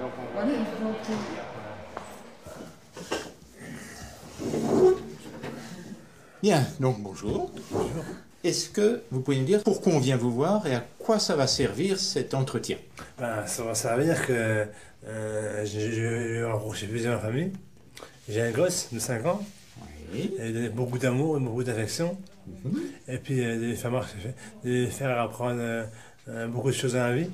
Bien, donc bonjour. Bonjour. Est-ce que vous pouvez nous dire pourquoi on vient vous voir et à quoi ça va servir cet entretien? Ben, ça va servir que j'ai rapproché plusieurs familles. J'ai un gosse de 5 ans. Oui. Et beaucoup d'amour et beaucoup d'affection. Et puis de les faire apprendre beaucoup de choses dans la vie.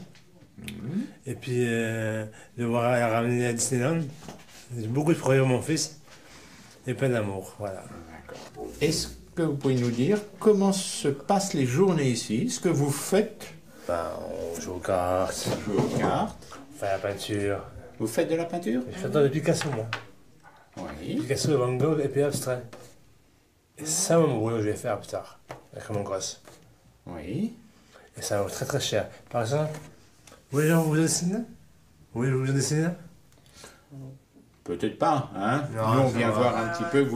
Et puis de voir ramener à Disneyland. J'ai beaucoup de projets pour mon fils. Et plein d'amour, voilà. Est-ce que vous pouvez nous dire comment se passent les journées ici? Ce que vous faites? Ben, on joue aux cartes. On joue aux cartes. On fait la peinture. Vous faites de la peinture? Je fais de Picasso, moi. Oui. Picasso, Van Gogh et puis abstrait. Et ça, mon boulot, je vais faire plus tard, avec mon gosse. Oui. Et ça vaut très très cher. Par exemple, vous voulez vous dessiner? Vous voulez vous dessiner? Peut-être pas, hein? Non, nous, on vient voir un petit peu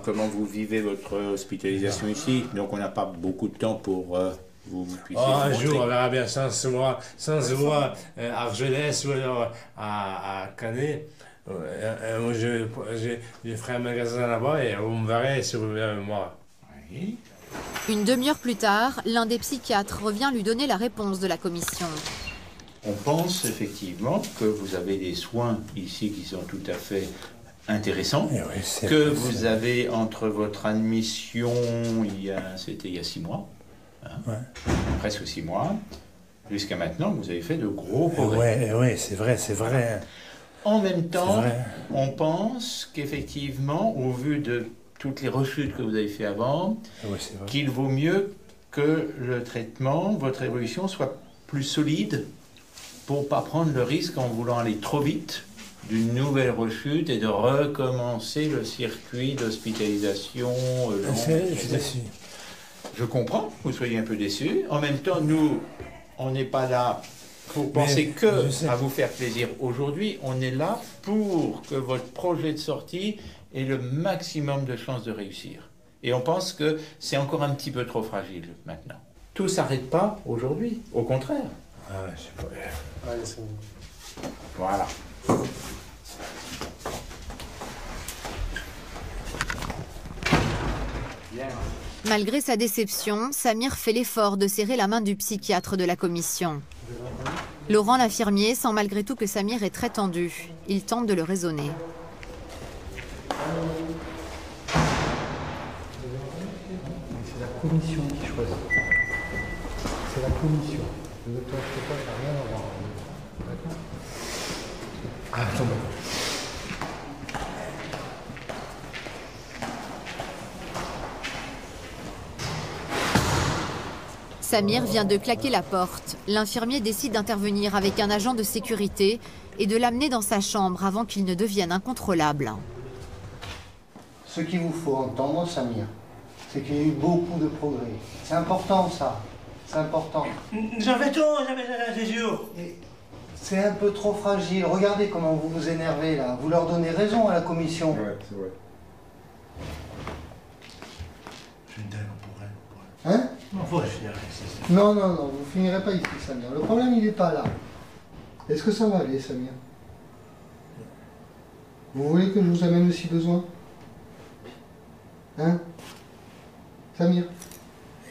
comment vous vivez votre hospitalisation ici. Donc, on n'a pas beaucoup de temps pour vous puissiez vous un montrer. jour, on verra bien, sans se voir à Argelès ou alors à Canet. Moi, je ferai un magasin là-bas et vous me verrez si vous venez avec moi. Oui. Une demi-heure plus tard, l'un des psychiatres revient lui donner la réponse de la commission. On pense effectivement que vous avez des soins ici qui sont tout à fait intéressants, que vous avez entre votre admission, c'était il y a 6 mois, hein, presque 6 mois, jusqu'à maintenant, vous avez fait de gros progrès. Oui, c'est vrai. En même temps, on pense qu'effectivement, au vu de toutes les rechutes que vous avez fait avant, qu'il vaut mieux que le traitement, votre évolution soit plus solide pour ne pas prendre le risque en voulant aller trop vite d'une nouvelle rechute et de recommencer le circuit d'hospitalisation Je comprends que vous soyez un peu déçus. En même temps, nous, on n'est pas là pour penser à vous faire plaisir aujourd'hui. On est là pour que votre projet de sortie ait le maximum de chances de réussir. Et on pense que c'est encore un petit peu trop fragile maintenant. Tout ne s'arrête pas aujourd'hui, au contraire. Je sais pas. Allez, c'est bon. Voilà. Malgré sa déception, Samir fait l'effort de serrer la main du psychiatre de la commission. Laurent l'infirmier sent malgré tout que Samir est très tendu. Il tente de le raisonner. C'est la commission qui choisit. C'est la commission. Ne t'inquiète pas, ça n'a rien à voir. D'accord ? Attends. Samir vient de claquer la porte. L'infirmier décide d'intervenir avec un agent de sécurité et de l'amener dans sa chambre avant qu'il ne devienne incontrôlable. Ce qu'il vous faut entendre, Samir, c'est qu'il y a eu beaucoup de progrès. C'est important, ça. C'est important. J'en fais tout, c'est sûr. C'est un peu trop fragile. Regardez comment vous vous énervez, là. Vous leur donnez raison à la commission. Ouais, c'est vrai. Je ne pour rien. Hein? Non, vous finirez pas ici, Samir. Le problème, il n'est pas là. Est-ce que ça va aller, Samir? Vous voulez que je vous amène aussi besoin? Hein? Samir?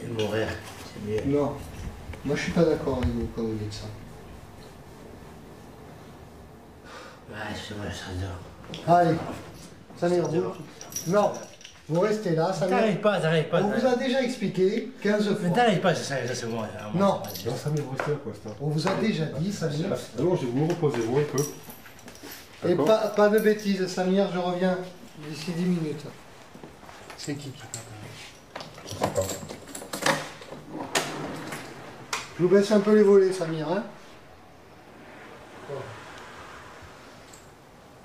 Et mourir, c'est mieux. Non. Moi, je suis pas d'accord avec vous quand vous dites ça. Ouais, c'est vrai, ça dort. Allez. Samir, vous... Non. Vous restez là, Samir. T'arrêtes pas. On vous a déjà expliqué 15 fois. Mais t'arrêtes pas, ça c'est bon. Non. Samir, restez là pour l'instant. On vous a déjà dit, Samir. Alors, je vais vous reposer, vous un peu. Et pas de bêtises, Samir, je reviens d'ici 10 minutes. C'est qui parle? Je vous baisse un peu les volets, Samir, hein?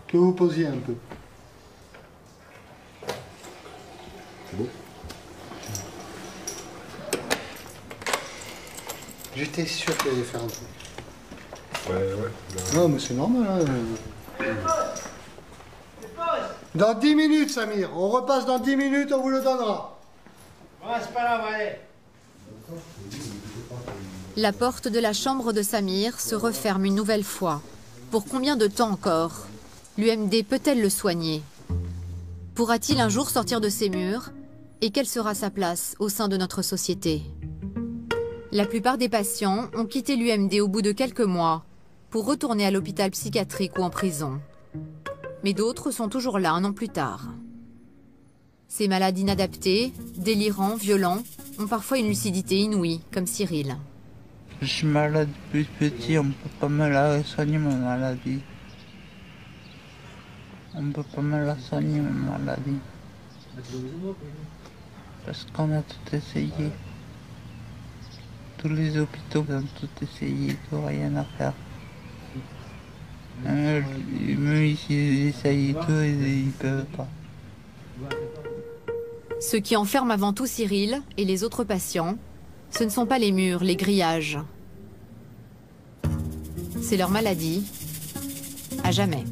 Que vous posiez un peu. C'est beau. J'étais sûr qu'il allait faire un truc. Ouais. Non, mais c'est normal, hein. Dans 10 minutes, Samir. On repasse dans 10 minutes, on vous le donnera. Ouais, c'est pas grave, allez. La porte de la chambre de Samir se referme une nouvelle fois. Pour combien de temps encore? L'UMD peut-elle le soigner? Pourra-t-il un jour sortir de ces murs? Et quelle sera sa place au sein de notre société? La plupart des patients ont quitté l'UMD au bout de quelques mois pour retourner à l'hôpital psychiatrique ou en prison. Mais d'autres sont toujours là un an plus tard. Ces malades inadaptés, délirants, violents, ont parfois une lucidité inouïe, comme Cyril. Je suis malade depuis petit, on ne peut pas me la soigner ma maladie. On ne peut pas me la soigner ma maladie. Parce qu'on a tout essayé. Tous les hôpitaux ont tout essayé, ils n'ont rien à faire. Même ici, ils essayent tout et ils ne peuvent pas. Ce qui enferme avant tout Cyril et les autres patients, ce ne sont pas les murs, les grillages. C'est leur maladie, à jamais.